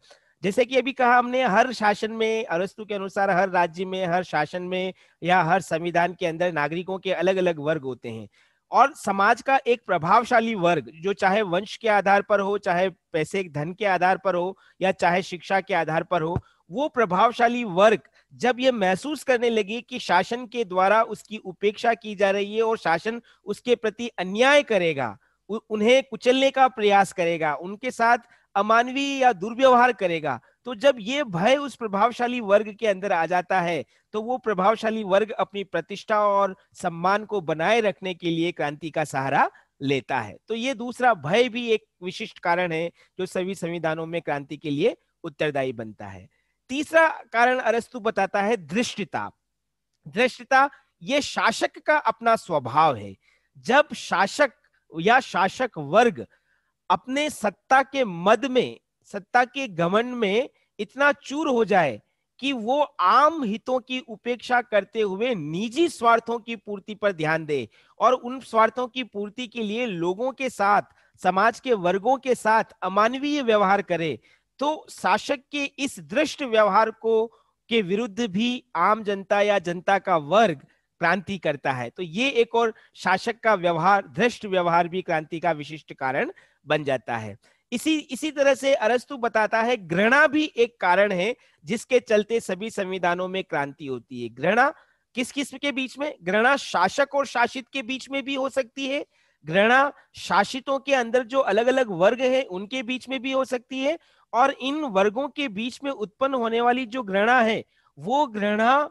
जैसे कि अभी कहा हमने, हर शासन में, अरस्तु के अनुसार हर राज्य में, हर शासन में या हर संविधान के अंदर नागरिकों के अलग अलग वर्ग होते हैं, और समाज का एक प्रभावशाली वर्ग, जो चाहे वंश के आधार पर हो, चाहे पैसे धन के आधार पर हो, या चाहे शिक्षा के आधार पर हो, वो प्रभावशाली वर्ग जब ये महसूस करने लगे कि शासन के द्वारा उसकी उपेक्षा की जा रही है और शासन उसके प्रति अन्याय करेगा, उन्हें कुचलने का प्रयास करेगा, उनके साथ अमानवीय या दुर्व्यवहार करेगा, तो जब ये भय उस प्रभावशाली वर्ग के अंदर आ जाता है तो वो प्रभावशाली वर्ग अपनी प्रतिष्ठा और सम्मान को बनाए रखने के लिए क्रांति का सहारा लेता है। तो ये दूसरा, भय भी एक विशिष्ट कारण है जो सभी संविधानों में क्रांति के लिए उत्तरदायी बनता है। तीसरा कारण अरस्तु बताता है धृष्टता। धृष्टता ये शासक का अपना स्वभाव है। जब शासक या शासक वर्ग अपने सत्ता के मद में, सत्ता के घमंड में इतना चूर हो जाए कि वो आम हितों की उपेक्षा करते हुए निजी स्वार्थों की पूर्ति पर ध्यान दे, और उन स्वार्थों की पूर्ति के लिए लोगों के साथ, समाज के वर्गों के साथ अमानवीय व्यवहार करे, तो शासक के इस दृष्ट व्यवहार को के विरुद्ध भी आम जनता या जनता का वर्ग क्रांति करता है। तो ये एक और शासक का व्यवहार, धृष्ट व्यवहार भी क्रांति का विशिष्ट कारण बन जाता है। इसी तरह से अरस्तु बताता है घृणा भी एक कारण है जिसके चलते सभी संविधानों में क्रांति होती है। घृणा किस किस के बीच में? घृणा शासक और शासित के बीच में भी हो सकती है, घृणा शासितों के अंदर जो अलग अलग वर्ग है उनके बीच में भी हो सकती है, और इन वर्गों के बीच में उत्पन्न होने वाली जो घृणा है वो घृणा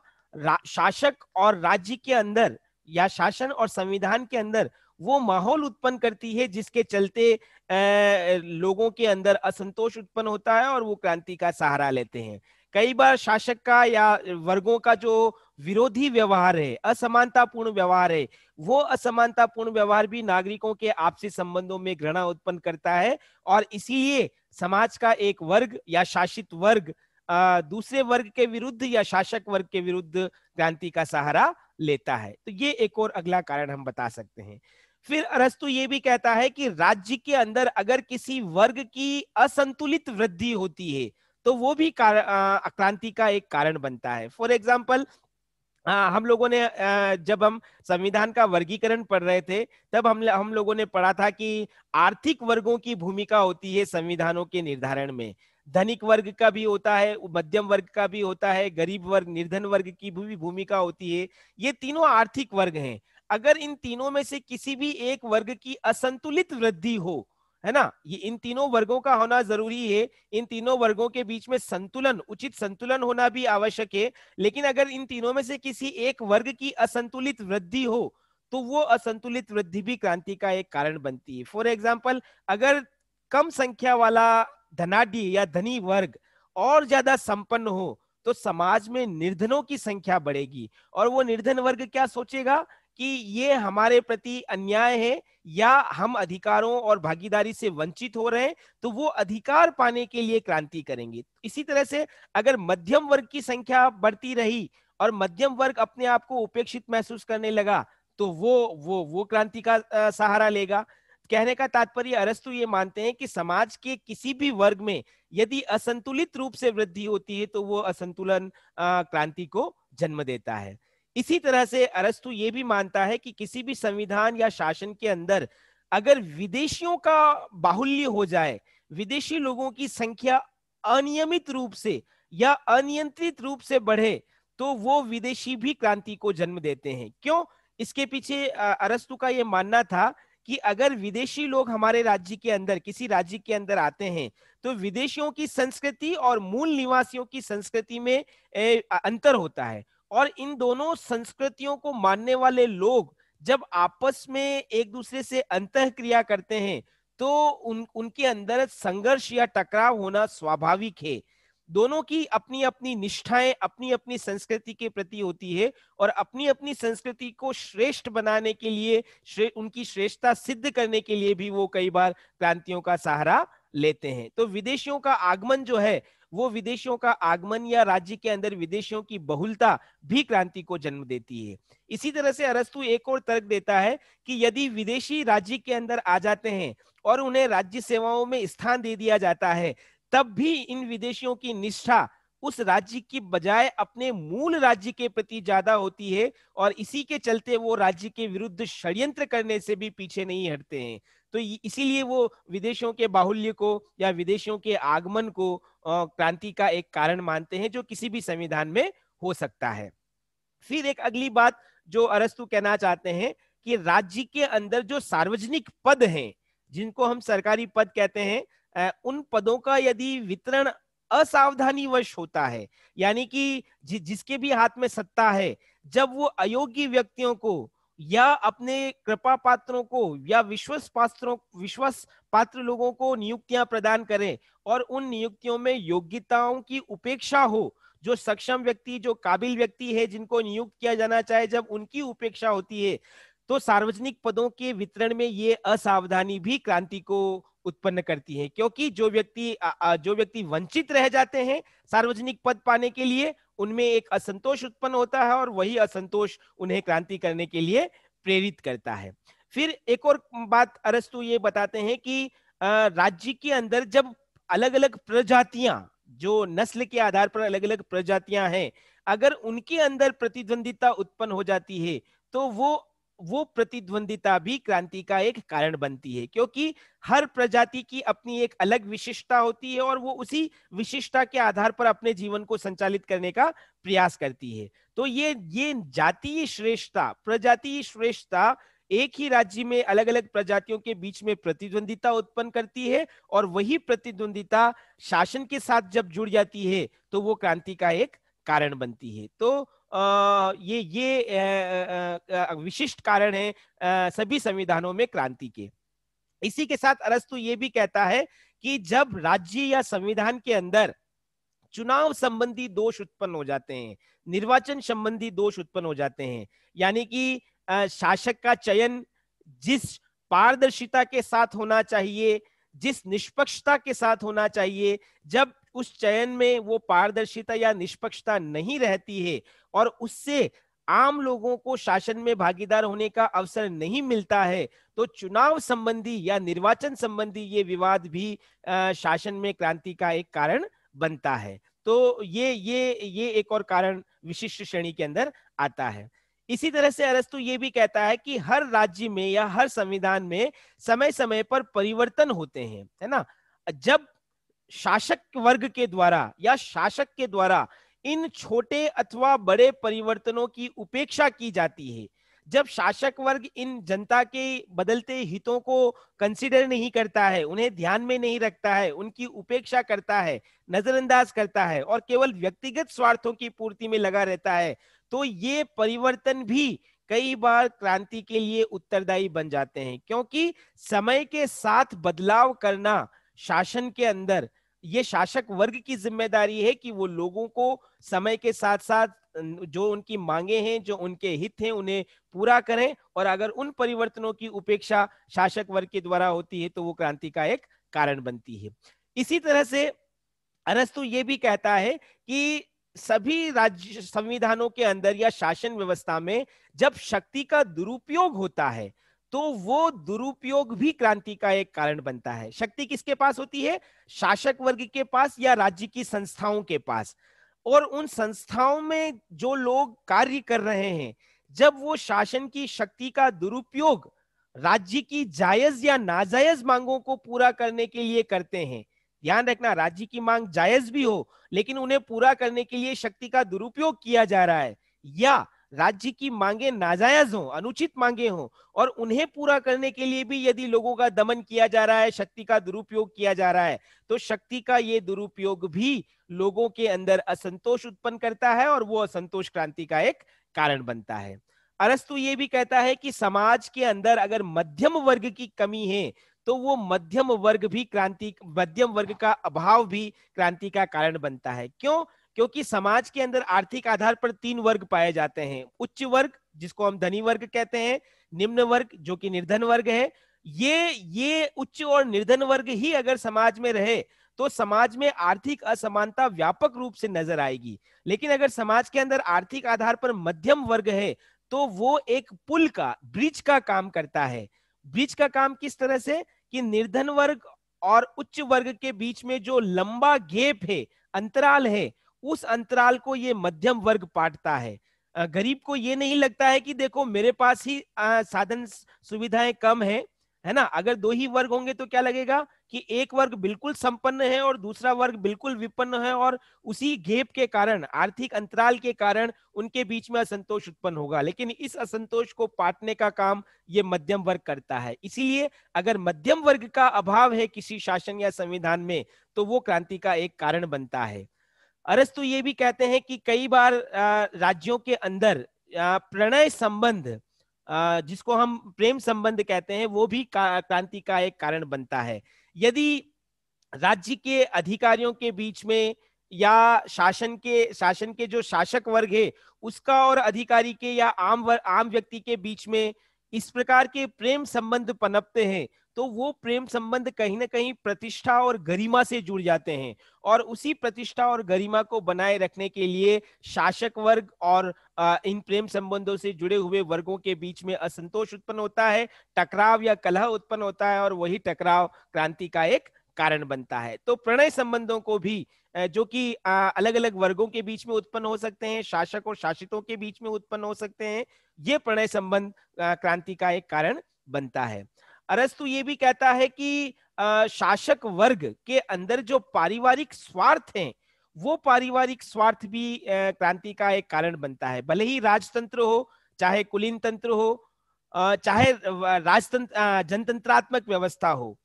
शासक और राज्य के अंदर या शासन और संविधान के अंदर वो माहौल उत्पन्न करती है जिसके चलते लोगों के अंदर असंतोष उत्पन्न होता है और वो क्रांति का सहारा लेते हैं। कई बार शासक का या वर्गों का जो विरोधी व्यवहार है, असमानतापूर्ण व्यवहार है, वो असमानतापूर्ण व्यवहार भी नागरिकों के आपसी संबंधों में घृणा उत्पन्न करता है, और इसीलिए समाज का एक वर्ग या शासित वर्ग दूसरे वर्ग के विरुद्ध या शासक वर्ग के विरुद्ध क्रांति का सहारा लेता है। तो ये एक और अगला कारण हम बता सकते हैं। फिर अरस्तु ये भी कहता है कि राज्य के अंदर अगर किसी वर्ग की असंतुलित वृद्धि होती है तो वो भी क्रांति का एक कारण बनता है। फॉर एग्जाम्पल, हम लोगों ने जब हम संविधान का वर्गीकरण पढ़ रहे थे तब हम लोगों ने पढ़ा था कि आर्थिक वर्गों की भूमिका होती है संविधानों के निर्धारण में। धनिक वर्ग का भी होता है, मध्यम वर्ग का भी होता है, गरीब वर्ग, निर्धन वर्ग की भी भूमिका होती है। ये तीनों आर्थिक वर्ग हैं। अगर इन तीनों में से किसी भी एक वर्ग की असंतुलित वृद्धि हो, है ना, ये इन तीनों वर्गों का होना जरूरी है, इन तीनों वर्गों के बीच में संतुलन, उचित संतुलन होना भी आवश्यक है। लेकिन अगर इन तीनों में से किसी एक वर्ग की असंतुलित वृद्धि हो तो वो असंतुलित वृद्धि भी क्रांति का एक कारण बनती है। फॉर एग्जाम्पल, अगर कम संख्या वाला धनाढ्य या धनी वर्ग और ज्यादा संपन्न हो तो समाज में निर्धनों की संख्या बढ़ेगी, और वो निर्धन वर्ग क्या सोचेगा कि ये हमारे प्रति अन्याय है या हम अधिकारों और भागीदारी से वंचित हो रहे हैं, तो वो अधिकार पाने के लिए क्रांति करेंगे। इसी तरह से अगर मध्यम वर्ग की संख्या बढ़ती रही और मध्यम वर्ग अपने आप को उपेक्षित महसूस करने लगा तो वो क्रांति का सहारा लेगा। कहने का तात्पर्य, अरस्तु ये मानते हैं कि समाज के किसी भी वर्ग में यदि असंतुलित रूप से वृद्धि होती है तो वो असंतुलन क्रांति को जन्म देता है। इसी तरह से अरस्तु ये भी मानता है कि किसी भी संविधान या शासन के अंदर अगर विदेशियों का बाहुल्य हो जाए, विदेशी लोगों की संख्या अनियमित रूप से या अनियंत्रित रूप से बढ़े, तो वो विदेशी भी क्रांति को जन्म देते हैं। क्यों? इसके पीछे अरस्तु का यह मानना था कि अगर विदेशी लोग हमारे राज्य के अंदर, किसी राज्य के अंदर आते हैं तो विदेशियों की संस्कृति और मूल निवासियों की संस्कृति में अंतर होता है, और इन दोनों संस्कृतियों को मानने वाले लोग जब आपस में एक दूसरे से अंतः क्रिया करते हैं तो उनके अंदर संघर्ष या टकराव होना स्वाभाविक है। दोनों की अपनी अपनी निष्ठाएं अपनी अपनी संस्कृति के प्रति होती है, और अपनी अपनी संस्कृति को श्रेष्ठ बनाने के लिए, उनकी श्रेष्ठता सिद्ध करने के लिए भी वो कई बार क्रांतियों का सहारा लेते हैं। तो विदेशियों का आगमन जो है, वो विदेशियों का आगमन या राज्य के अंदर विदेशियों की बहुलता भी क्रांति को जन्म देती है। इसी तरह से अरस्तु एक और तर्क देता है कि यदि विदेशी राज्य के अंदर आ जाते हैं और उन्हें राज्य सेवाओं में स्थान दे दिया जाता है, तब भी इन विदेशियों की निष्ठा उस राज्य की बजाय अपने मूल राज्य के प्रति ज्यादा होती है, और इसी के चलते वो राज्य के विरुद्ध षड्यंत्र करने से भी पीछे नहीं हटते हैं। तो इसीलिए वो विदेशों के बाहुल्य को या विदेशियों के आगमन को क्रांति का एक कारण मानते हैं, जो किसी भी संविधान में हो सकता है। फिर एक अगली बात जो अरस्तु कहना चाहते हैं कि राज्य के अंदर जो सार्वजनिक पद हैं, जिनको हम सरकारी पद कहते हैं, उन पदों का यदि वितरण असावधानीवश होता है, यानी कि जिसके भी हाथ में सत्ता है, जब वो अयोग्य व्यक्तियों को या अपने कृपा पात्रों को या विश्वास पात्र लोगों को नियुक्तियां प्रदान करें और उन नियुक्तियों में योग्यताओं की उपेक्षा हो, जो सक्षम व्यक्ति, जो काबिल व्यक्ति है जिनको नियुक्त किया जाना चाहे, जब उनकी उपेक्षा होती है, तो सार्वजनिक पदों के वितरण में ये असावधानी भी क्रांति को उत्पन्न करती है। क्योंकि जो व्यक्ति वंचित रह जाते हैं सार्वजनिक पद पाने के लिए, उनमें एक असंतोष उत्पन्न होता है, और वही असंतोष उन्हें क्रांति करने के लिए प्रेरित करता है। फिर एक और बात अरस्तु ये बताते हैं कि राज्य के अंदर जब अलग अलग प्रजातियां, जो नस्ल के आधार पर अलग अलग प्रजातियां हैं, अगर उनके अंदर प्रतिद्वंदिता उत्पन्न हो जाती है तो वो प्रतिद्वंदिता भी क्रांति का एक कारण बनती है, क्योंकि हर प्रजाति की अपनी एक अलग विशिष्टता होती है और वो उसी विशिष्टता के आधार पर अपने जीवन को संचालित करने का प्रयास करती है। तो ये जातीय श्रेष्ठता, प्रजातीय श्रेष्ठता एक ही राज्य में अलग अलग प्रजातियों के बीच में प्रतिद्वंदिता उत्पन्न करती है, और वही प्रतिद्वंदिता शासन के साथ जब जुड़ जाती है तो वो क्रांति का एक कारण बनती है। तो ये विशिष्ट कारण है सभी संविधानों में क्रांति के। इसी के साथ अरस्तु ये भी कहता है कि जब राज्य या संविधान के अंदर चुनाव संबंधी दोष उत्पन्न हो जाते हैं, निर्वाचन संबंधी दोष उत्पन्न हो जाते हैं। यानी कि शासक का चयन जिस पारदर्शिता के साथ होना चाहिए, जिस निष्पक्षता के साथ होना चाहिए, जब उस चयन में वो पारदर्शिता या निष्पक्षता नहीं रहती है और उससे आम लोगों को शासन में भागीदार होने का अवसर नहीं मिलता है, तो चुनाव संबंधी या निर्वाचन संबंधी ये विवाद भी शासन में क्रांति का एक कारण बनता है। तो ये एक और कारण विशिष्ट श्रेणी के अंदर आता है। इसी तरह से अरस्तु ये भी कहता है कि हर राज्य में या हर संविधान में समय समय पर परिवर्तन होते हैं, है ना। जब शासक वर्ग के द्वारा या शासक के द्वारा इन छोटे अथवा बड़े परिवर्तनों की उपेक्षा की जाती है, जब शासक वर्ग इन जनता के बदलते हितों को कंसीडर नहीं करता है, उन्हें ध्यान में नहीं रखता है, उनकी उपेक्षा करता है, नजरअंदाज करता है और केवल व्यक्तिगत स्वार्थों की पूर्ति में लगा रहता है, तो ये परिवर्तन भी कई बार क्रांति के लिए उत्तरदायी बन जाते हैं। क्योंकि समय के साथ बदलाव करना शासन के अंदर ये शासक वर्ग की जिम्मेदारी है कि वो लोगों को समय के साथ साथ जो उनकी मांगे हैं, जो उनके हित हैं, उन्हें पूरा करें। और अगर उन परिवर्तनों की उपेक्षा शासक वर्ग के द्वारा होती है तो वो क्रांति का एक कारण बनती है। इसी तरह से अरस्तु ये भी कहता है कि सभी राज्य संविधानों के अंदर या शासन व्यवस्था में जब शक्ति का दुरुपयोग होता है तो वो दुरुपयोग भी क्रांति का एक कारण बनता है। शक्ति किसके पास होती है? शासक वर्ग के पास या राज्य की संस्थाओं के पास। और उन संस्थाओं में जो लोग कार्य कर रहे हैं, जब वो शासन की शक्ति का दुरुपयोग राज्य की जायज या नाजायज मांगों को पूरा करने के लिए करते हैं, ध्यान रखना राज्य की मांग जायज भी हो लेकिन उन्हें पूरा करने के लिए शक्ति का दुरुपयोग किया जा रहा है, या राज्य की मांगे नाजायज हो, अनुचित मांगे हो और उन्हें पूरा करने के लिए भी यदि लोगों का दमन किया जा रहा है, शक्ति का दुरुपयोग किया जा रहा है, तो शक्ति का ये दुरुपयोग भी लोगों के अंदर असंतोष उत्पन्न करता है और वो असंतोष क्रांति का एक कारण बनता है। अरस्तु ये भी कहता है कि समाज के अंदर अगर मध्यम वर्ग की कमी है तो वो मध्यम वर्ग का अभाव भी क्रांति का कारण बनता है। क्यों? क्योंकि समाज के अंदर आर्थिक आधार पर 3 वर्ग पाए जाते हैं। उच्च वर्ग जिसको हम धनी वर्ग कहते हैं, निम्न वर्ग जो कि निर्धन वर्ग है। ये उच्च और निर्धन वर्ग ही अगर समाज में रहे तो समाज में आर्थिक असमानता व्यापक रूप से नजर आएगी। लेकिन अगर समाज के अंदर आर्थिक आधार पर मध्यम वर्ग है तो वो एक पुल का, ब्रिज का काम करता है। ब्रिज का काम किस तरह से कि निर्धन वर्ग और उच्च वर्ग के बीच में जो लंबा गैप है, अंतराल है, उस अंतराल को ये मध्यम वर्ग पाटता है। गरीब को ये नहीं लगता है कि देखो मेरे पास ही साधन सुविधाएं कम है ना। अगर 2 ही वर्ग होंगे तो क्या लगेगा कि एक वर्ग बिल्कुल संपन्न है और दूसरा वर्ग बिल्कुल विपन्न है, और उसी गैप के कारण, आर्थिक अंतराल के कारण उनके बीच में असंतोष उत्पन्न होगा। लेकिन इस असंतोष को पाटने का काम ये मध्यम वर्ग करता है। इसीलिए अगर मध्यम वर्ग का अभाव है किसी शासन या संविधान में तो वो क्रांति का एक कारण बनता है। अरस्तु ये भी कहते हैं कि कई बार राज्यों के अंदर प्रणय संबंध, जिसको हम प्रेम संबंध कहते हैं, वो भी क्रांति का एक कारण बनता है। यदि राज्य के अधिकारियों के बीच में या शासन के जो शासक वर्ग है उसका और अधिकारी के या आम व्यक्ति के बीच में इस प्रकार के प्रेम संबंध पनपते हैं तो वो प्रेम संबंध कहीं ना कहीं प्रतिष्ठा और गरिमा से जुड़ जाते हैं, और उसी प्रतिष्ठा और गरिमा को बनाए रखने के लिए शासक वर्ग और इन प्रेम संबंधों से जुड़े हुए वर्गों के बीच में असंतोष उत्पन्न होता है, टकराव या कलह उत्पन्न होता है, और वही टकराव क्रांति का एक कारण बनता है। तो प्रणय संबंधों को भी जो कि अलग अलग वर्गों के बीच में उत्पन्न हो सकते हैं, शासक और शासितों के बीच में उत्पन्न हो सकते हैं, ये प्रणय संबंध क्रांति का एक कारण बनता है। अरस्तु ये भी कहता है कि शासक वर्ग के अंदर जो पारिवारिक स्वार्थ हैं वो पारिवारिक स्वार्थ भी क्रांति का एक कारण बनता है। भले ही राजतंत्र हो, चाहे कुलीन तंत्र हो, चाहे राजतंत्र जनतंत्रात्मक व्यवस्था हो,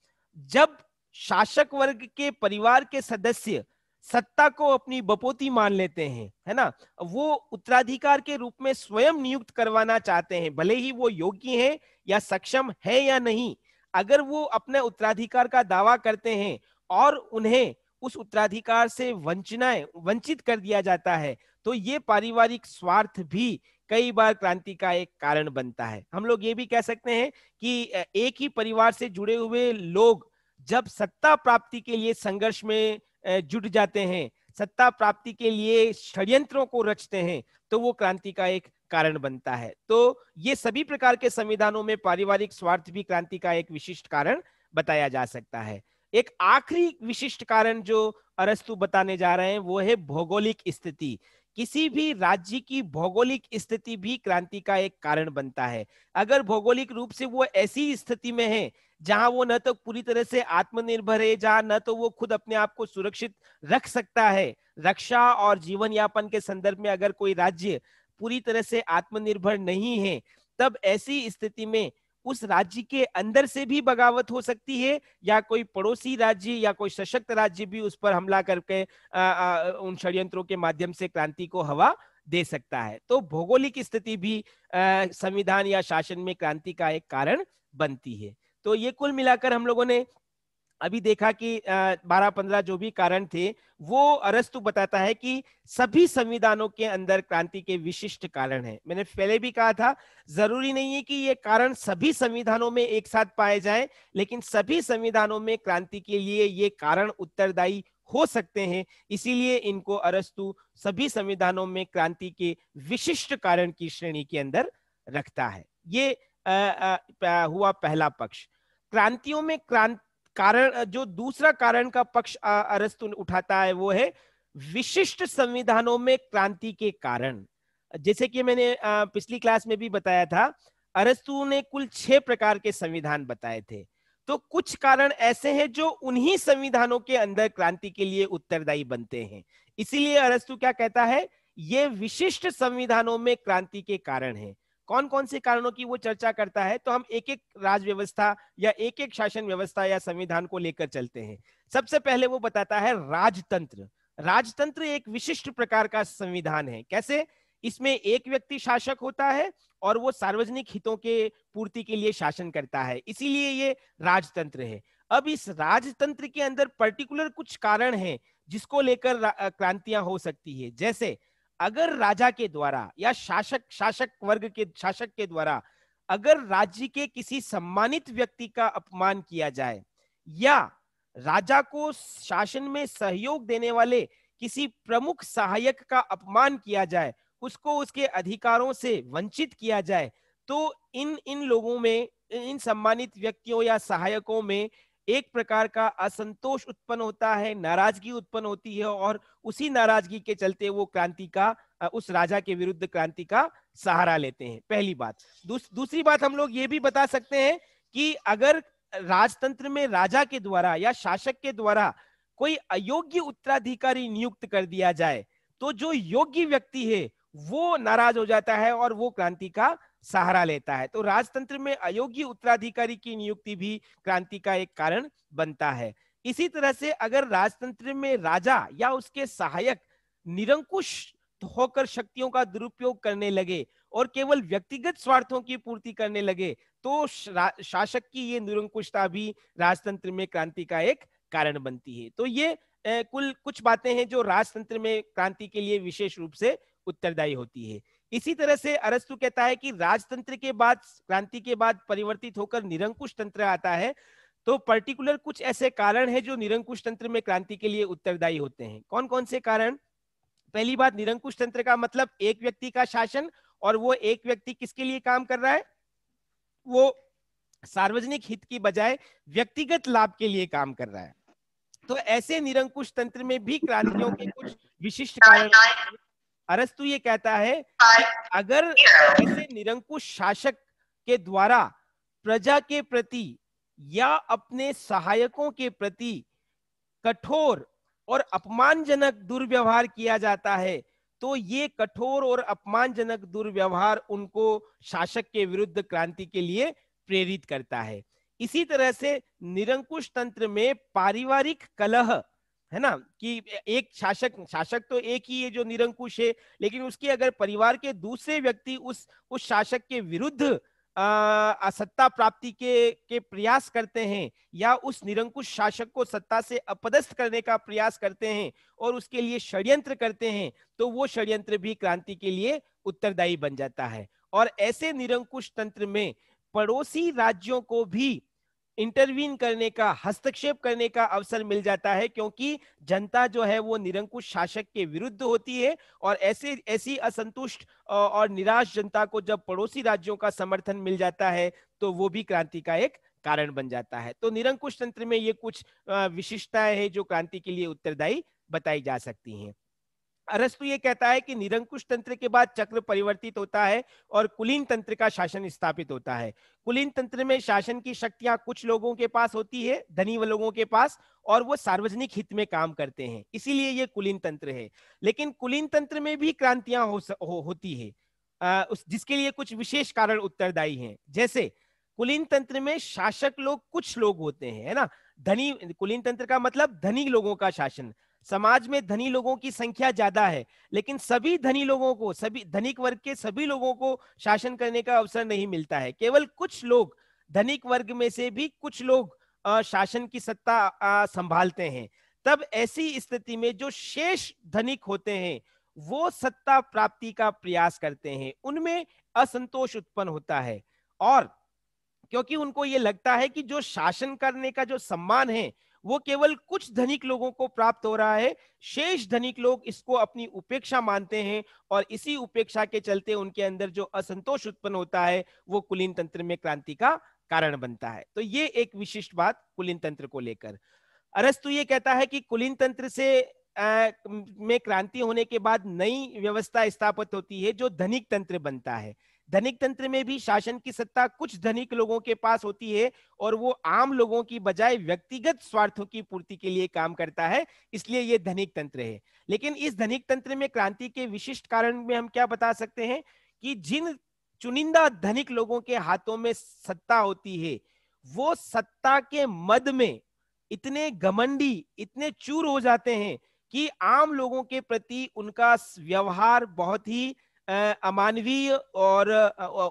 जब शासक वर्ग के परिवार के सदस्य सत्ता को अपनी बपोती मान लेते हैं, है ना, वो उत्तराधिकार के रूप में स्वयं नियुक्त करवाना चाहते हैं, भले ही वो योग्य है या सक्षम है या नहीं, अगर वो अपने उत्तराधिकार का दावा करते हैं और उन्हें उस उत्तराधिकार से वंचित कर दिया जाता है, तो ये पारिवारिक स्वार्थ भी कई बार क्रांति का एक कारण बनता है। हम लोग ये भी कह सकते हैं कि एक ही परिवार से जुड़े हुए लोग जब सत्ता प्राप्ति के लिए संघर्ष में जुट जाते हैं, सत्ता प्राप्ति के लिए षड्यंत्रों को रचते हैं, तो वो क्रांति का एक कारण बनता है। तो ये सभी प्रकार के संविधानों में पारिवारिक स्वार्थ भी क्रांति का एक विशिष्ट कारण बताया जा सकता है। एक आखिरी विशिष्ट कारण जो अरस्तु बताने जा रहे हैं वो है भौगोलिक स्थिति। किसी भी राज्य की भौगोलिक स्थिति भी क्रांति का एक कारण बनता है। अगर भौगोलिक रूप से वो ऐसी स्थिति में है जहां वो न तो पूरी तरह से आत्मनिर्भर है, जहां न तो वो खुद अपने आप को सुरक्षित रख सकता है, रक्षा और जीवन यापन के संदर्भ में अगर कोई राज्य पूरी तरह से आत्मनिर्भर नहीं है, तब ऐसी स्थिति में उस राज्य के अंदर से भी बगावत हो सकती है, या कोई पड़ोसी राज्य या कोई सशक्त राज्य भी उस पर हमला करके उन षड्यंत्रों के माध्यम से क्रांति को हवा दे सकता है। तो भौगोलिक स्थिति भी संविधान या शासन में क्रांति का एक कारण बनती है। तो ये कुल मिलाकर हम लोगों ने अभी देखा कि 12-15 जो भी कारण थे वो अरस्तु बताता है कि सभी संविधानों के अंदर क्रांति के विशिष्ट कारण हैं। मैंने पहले भी कहा था, जरूरी नहीं है कि ये कारण सभी संविधानों में एक साथ पाए जाएं, लेकिन सभी संविधानों में क्रांति के लिए ये कारण उत्तरदायी हो सकते हैं। इसीलिए इनको अरस्तु सभी संविधानों में क्रांति के विशिष्ट कारण की श्रेणी के अंदर रखता है। ये हुआ पहला पक्ष। क्रांतियों में कारण जो दूसरा कारण का पक्ष अरस्तु उठाता है वो है विशिष्ट संविधानों में क्रांति के कारण। जैसे कि मैंने पिछली क्लास में भी बताया था, अरस्तु ने कुल 6 प्रकार के संविधान बताए थे। तो कुछ कारण ऐसे हैं जो उन्हीं संविधानों के अंदर क्रांति के लिए उत्तरदायी बनते हैं। इसीलिए अरस्तु क्या कहता है, ये विशिष्ट संविधानों में क्रांति के कारण हैं। कौन कौन से कारणों की वो चर्चा करता है, तो हम एक एक राज व्यवस्था या एक एक शासन व्यवस्था या संविधान को लेकर चलते हैं। सबसे पहले वो बताता है राजतंत्र। राजतंत्र एक विशिष्ट प्रकार का संविधान है। कैसे? इसमें एक व्यक्ति शासक होता है और वो सार्वजनिक हितों के पूर्ति के लिए शासन करता है, इसीलिए ये राजतंत्र है। अब इस राजतंत्र के अंदर पर्टिकुलर कुछ कारण हैं जिसको लेकर क्रांतियां हो सकती है। जैसे अगर राजा के द्वारा या शासक के द्वारा अगर राज्य के किसी सम्मानित व्यक्ति का अपमान किया जाए, या राजा को शासन में सहयोग देने वाले किसी प्रमुख सहायक का अपमान किया जाए, उसको उसके अधिकारों से वंचित किया जाए, तो इन लोगों में, इन सम्मानित व्यक्तियों या सहायकों में एक प्रकार का असंतोष उत्पन्न होता है, नाराजगी उत्पन्न होती है, और उसी नाराजगी के चलते वो क्रांति का, उस राजा के विरुद्ध क्रांति का सहारा लेते हैं। पहली बात। दूसरी बात हम लोग ये भी बता सकते हैं कि अगर राजतंत्र में राजा के द्वारा या शासक के द्वारा कोई अयोग्य उत्तराधिकारी नियुक्त कर दिया जाए, तो जो योग्य व्यक्ति है वो नाराज हो जाता है और वो क्रांति का सहारा लेता है। तो राजतंत्र में अयोग्य उत्तराधिकारी की नियुक्ति भी क्रांति का एक कारण बनता है। इसी तरह से अगर राजतंत्र में राजा या उसके सहायक निरंकुश होकर शक्तियों का दुरुपयोग करने लगे और केवल व्यक्तिगत स्वार्थों की पूर्ति करने लगे, तो शासक की ये निरंकुशता भी राजतंत्र में क्रांति का एक कारण बनती है। तो ये कुल कुछ बातें हैं जो राजतंत्र में क्रांति के लिए विशेष रूप से उत्तरदायी होती है। इसी तरह से अरस्तु कहता है कि राजतंत्र के बाद, क्रांति के बाद परिवर्तित होकर निरंकुश तंत्र आता है, तो पर्टिकुलर कुछ ऐसे कारण हैं जो निरंकुश तंत्र में क्रांति के लिए उत्तरदायी होते हैं। कौन कौन से कारण? पहली बात, निरंकुश तंत्र का मतलब एक व्यक्ति का शासन, और वो एक व्यक्ति किसके लिए काम कर रहा है? वो सार्वजनिक हित की बजाय व्यक्तिगत लाभ के लिए काम कर रहा है। तो ऐसे निरंकुश तंत्र में भी क्रांतियों के कुछ विशिष्ट कारण। अरस्तु ये कहता है कि अगर ऐसे निरंकुश शासक के द्वारा प्रजा के प्रति या अपने सहायकों के प्रति कठोर और अपमानजनक दुर्व्यवहार किया जाता है, तो ये कठोर और अपमानजनक दुर्व्यवहार उनको शासक के विरुद्ध क्रांति के लिए प्रेरित करता है। इसी तरह से निरंकुश तंत्र में पारिवारिक कलह, है ना, कि एक शासक तो एक ही है जो निरंकुश है, लेकिन उसके अगर परिवार के दूसरे व्यक्ति उस शासक के विरुद्ध सत्ता प्राप्ति के प्रयास करते हैं या उस निरंकुश शासक को सत्ता से अपदस्थ करने का प्रयास करते हैं और उसके लिए षड्यंत्र करते हैं, तो वो षड्यंत्र भी क्रांति के लिए उत्तरदायी बन जाता है। और ऐसे निरंकुश तंत्र में पड़ोसी राज्यों को भी इंटरवीन करने का, हस्तक्षेप करने का अवसर मिल जाता है, क्योंकि जनता जो है वो निरंकुश शासक के विरुद्ध होती है। और ऐसी असंतुष्ट और निराश जनता को जब पड़ोसी राज्यों का समर्थन मिल जाता है तो वो भी क्रांति का एक कारण बन जाता है। तो निरंकुश तंत्र में ये कुछ विशिष्टताएं हैं जो क्रांति के लिए उत्तरदायी बताई जा सकती हैं। अरस्तु ये कहता है कि निरंकुश तंत्र के बाद चक्र परिवर्तित होता है और कुलीन तंत्र का शासन स्थापित होता है। कुलीन तंत्र में शासन की शक्तियां कुछ लोगों के पास होती है, धनी लोगों के पास, और वो सार्वजनिक हित में काम करते हैं, इसीलिए ये कुलीन तंत्र है। लेकिन कुलीन तंत्र में भी क्रांतियां होती है, जिसके लिए कुछ विशेष कारण उत्तरदायी हैं। जैसे कुलीन तंत्र में शासक लोग कुछ लोग होते हैं, है ना। धनी, कुलीन तंत्र का मतलब धनी लोगों का शासन। समाज में धनी लोगों की संख्या ज्यादा है, लेकिन सभी धनी लोगों को, सभी धनिक वर्ग के सभी लोगों को शासन करने का अवसर नहीं मिलता है। केवल कुछ लोग, धनिक वर्ग में से भी कुछ लोग शासन की सत्ता संभालते हैं। तब ऐसी स्थिति में जो शेष धनिक होते हैं वो सत्ता प्राप्ति का प्रयास करते हैं, उनमें असंतोष उत्पन्न होता है। और क्योंकि उनको ये लगता है कि जो शासन करने का जो सम्मान है वो केवल कुछ धनिक लोगों को प्राप्त हो रहा है, शेष धनिक लोग इसको अपनी उपेक्षा मानते हैं, और इसी उपेक्षा के चलते उनके अंदर जो असंतोष उत्पन्न होता है वो कुलीन तंत्र में क्रांति का कारण बनता है। तो ये एक विशिष्ट बात कुलीन तंत्र को लेकर। अरस्तु ये कहता है कि कुलीन तंत्र से में क्रांति होने के बाद नई व्यवस्था स्थापित होती है जो धनिक तंत्र बनता है। धनिक तंत्र में भी शासन की सत्ता कुछ धनिक लोगों के पास होती है और वो आम लोगों की बजाय व्यक्तिगत स्वार्थों की पूर्ति के लिए काम करता है, इसलिए ये धनिक तंत्र है। लेकिन इस धनिक तंत्र में क्रांति के विशिष्ट कारण में हम क्या बता सकते हैं कि जिन चुनिंदा धनिक लोगों के हाथों में सत्ता होती है वो सत्ता के मद में इतने घमंडी, इतने चूर हो जाते हैं कि आम लोगों के प्रति उनका व्यवहार बहुत ही अमानवीय और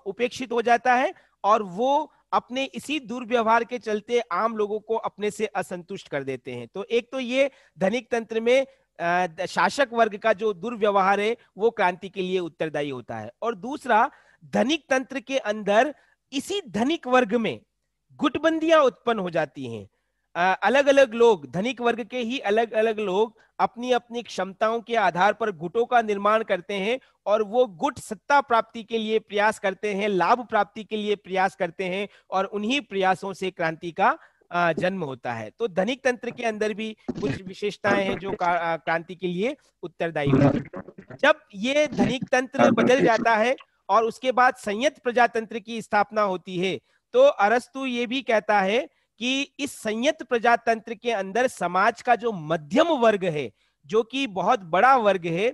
उपेक्षित हो जाता है, और वो अपने इसी दुर्व्यवहार के चलते आम लोगों को अपने से असंतुष्ट कर देते हैं। तो एक तो ये धनिक तंत्र में शासक वर्ग का जो दुर्व्यवहार है वो क्रांति के लिए उत्तरदायी होता है। और दूसरा, धनिक तंत्र के अंदर इसी धनिक वर्ग में गुटबंदियां उत्पन्न हो जाती हैं। अलग अलग लोग, धनिक वर्ग के ही अलग अलग लोग अपनी अपनी क्षमताओं के आधार पर गुटों का निर्माण करते हैं और वो गुट सत्ता प्राप्ति के लिए प्रयास करते हैं, लाभ प्राप्ति के लिए प्रयास करते हैं, और उन्हीं प्रयासों से क्रांति का जन्म होता है। तो धनिक तंत्र के अंदर भी कुछ विशेषताएं हैं जो क्रांति के लिए उत्तरदायी होती है। जब ये धनिक तंत्र बदल जाता है और उसके बाद संयत प्रजातंत्र की स्थापना होती है, तो अरस्तु ये भी कहता है कि इस संयत प्रजातंत्र के अंदर समाज का जो मध्यम वर्ग है, जो कि बहुत बड़ा वर्ग है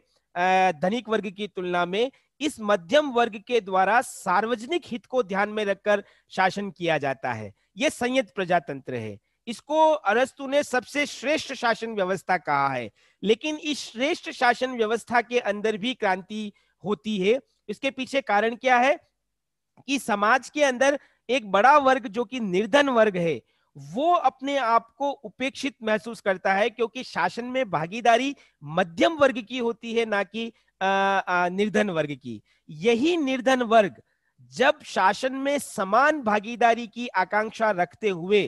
धनिक वर्ग की तुलना में, इस मध्यम वर्ग के द्वारा सार्वजनिक हित को ध्यान में रखकर शासन किया जाता है। यह संयत प्रजातंत्र है। इसको अरस्तु ने सबसे श्रेष्ठ शासन व्यवस्था कहा है। लेकिन इस श्रेष्ठ शासन व्यवस्था के अंदर भी क्रांति होती है। इसके पीछे कारण क्या है कि समाज के अंदर एक बड़ा वर्ग जो कि निर्धन वर्ग है वो अपने आप को उपेक्षित महसूस करता है, क्योंकि शासन में भागीदारी मध्यम वर्ग की होती है, ना कि निर्धन वर्ग की। यही निर्धन वर्ग जब शासन में समान भागीदारी की आकांक्षा रखते हुए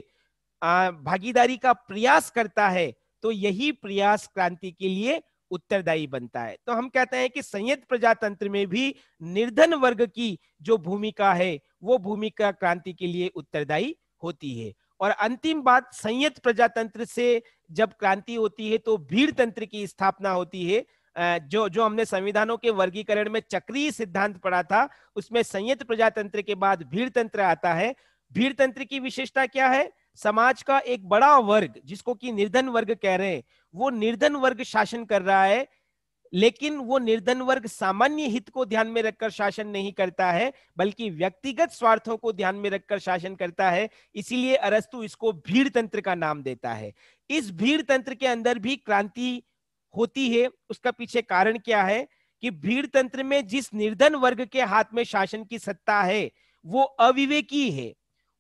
भागीदारी का प्रयास करता है, तो यही प्रयास क्रांति के लिए उत्तरदायी बनता है। तो हम कहते हैं कि संयत प्रजातंत्र में भी निर्धन वर्ग की जो भूमिका है वो भूमिका क्रांति के लिए उत्तरदायी होती है। और अंतिम बात, संयत प्रजातंत्र से जब क्रांति होती है तो भीड़ तंत्र की स्थापना होती है। जो हमने संविधानों के वर्गीकरण में चक्रीय सिद्धांत पढ़ा था, उसमें संयत प्रजातंत्र के बाद भीड़ तंत्र आता है। भीड़ तंत्र की विशेषता क्या है? समाज का एक बड़ा वर्ग, जिसको कि निर्धन वर्ग कह रहे हैं, वो निर्धन वर्ग शासन कर रहा है, लेकिन वो निर्धन वर्ग सामान्य हित को ध्यान में रखकर शासन नहीं करता है, बल्कि व्यक्तिगत स्वार्थों को ध्यान में रखकर शासन करता है। इसीलिए अरस्तु इसको भीड़ तंत्र का नाम देता है। इस भीड़ तंत्र के अंदर भी क्रांति होती है। उसका पीछे कारण क्या है कि भीड़ तंत्र में जिस निर्धन वर्ग के हाथ में शासन की सत्ता है वो अविवेकी है,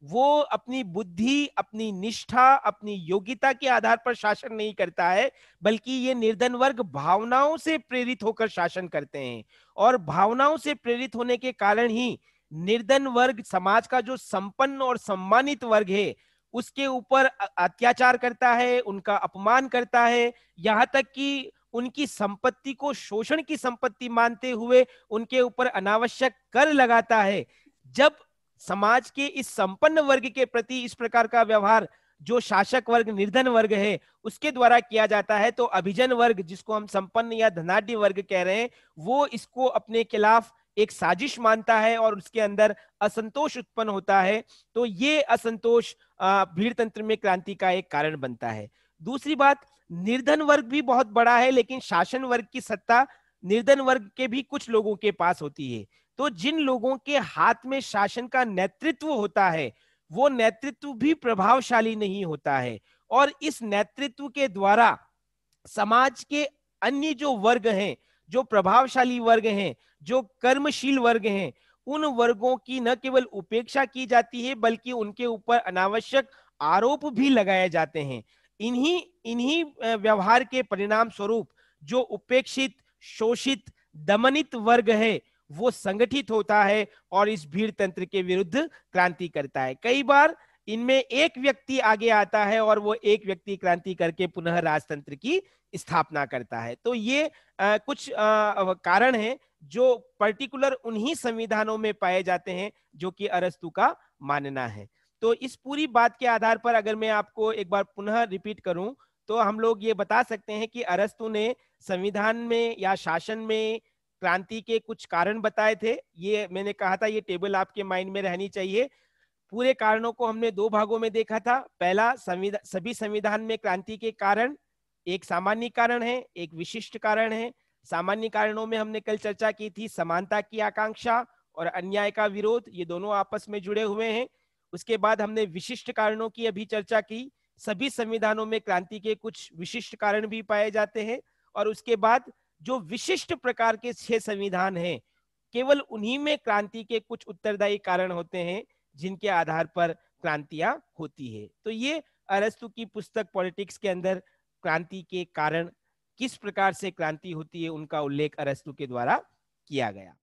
वो अपनी बुद्धि, अपनी निष्ठा, अपनी योग्यता के आधार पर शासन नहीं करता है, बल्कि ये निर्धन वर्ग भावनाओं से प्रेरित होकर शासन करते हैं। और भावनाओं से प्रेरित होने के कारण ही निर्धन वर्ग समाज का जो संपन्न और सम्मानित वर्ग है उसके ऊपर अत्याचार करता है, उनका अपमान करता है, यहां तक कि उनकी संपत्ति को शोषण की संपत्ति मानते हुए उनके ऊपर अनावश्यक कर लगाता है। जब समाज के इस संपन्न वर्ग के प्रति इस प्रकार का व्यवहार जो शासक वर्ग निर्धन वर्ग है उसके द्वारा किया जाता है, तो अभिजन वर्ग, जिसको हम संपन्न या धनाढ्य वर्ग कह रहे हैं, वो इसको अपने खिलाफ एक साजिश मानता है और उसके अंदर असंतोष उत्पन्न होता है। तो ये असंतोष भीड़ तंत्र में क्रांति का एक कारण बनता है। दूसरी बात, निर्धन वर्ग भी बहुत बड़ा है, लेकिन शासन वर्ग की सत्ता निर्धन वर्ग के भी कुछ लोगों के पास होती है। तो जिन लोगों के हाथ में शासन का नेतृत्व होता है वो नेतृत्व भी प्रभावशाली नहीं होता है, और इस नेतृत्व के द्वारा समाज के अन्य जो वर्ग हैं, जो प्रभावशाली वर्ग हैं, जो कर्मशील वर्ग हैं, उन वर्गों की न केवल उपेक्षा की जाती है बल्कि उनके ऊपर अनावश्यक आरोप भी लगाए जाते हैं। इन्हीं इन्हीं व्यवहार के परिणाम स्वरूप जो उपेक्षित, शोषित, दमनित वर्ग है वो संगठित होता है और इस भीड़ तंत्र के विरुद्ध क्रांति करता है। कई बार इनमें एक व्यक्ति आगे आता है और वो एक व्यक्ति क्रांति करके पुनः राजतंत्र की स्थापना करता है। तो ये कुछ कारण हैं जो पर्टिकुलर उन्हीं संविधानों में पाए जाते हैं जो कि अरस्तु का मानना है। तो इस पूरी बात के आधार पर अगर मैं आपको एक बार पुनः रिपीट करूं तो हम लोग ये बता सकते हैं कि अरस्तु ने संविधान में या शासन में क्रांति के कुछ कारण बताए थे। ये मैंने कहा था, ये टेबल आपके माइंड में रहनी चाहिए। पूरे कारणों को हमने दो भागों में देखा था। पहला, सभी संविधान में क्रांति के कारण, एक सामान्य कारण है, एक विशिष्ट कारण है। सामान्य कारणों में हमने कल चर्चा की थी, समानता की आकांक्षा और अन्याय का विरोध, ये दोनों आपस में जुड़े हुए हैं। उसके बाद हमने विशिष्ट कारणों की अभी चर्चा की, सभी संविधानों में क्रांति के कुछ विशिष्ट कारण भी पाए जाते हैं। और उसके बाद जो विशिष्ट प्रकार के 6 संविधान हैं, केवल उन्हीं में क्रांति के कुछ उत्तरदायी कारण होते हैं जिनके आधार पर क्रांतियां होती है। तो ये अरस्तु की पुस्तक पॉलिटिक्स के अंदर क्रांति के कारण, किस प्रकार से क्रांति होती है, उनका उल्लेख अरस्तु के द्वारा किया गया।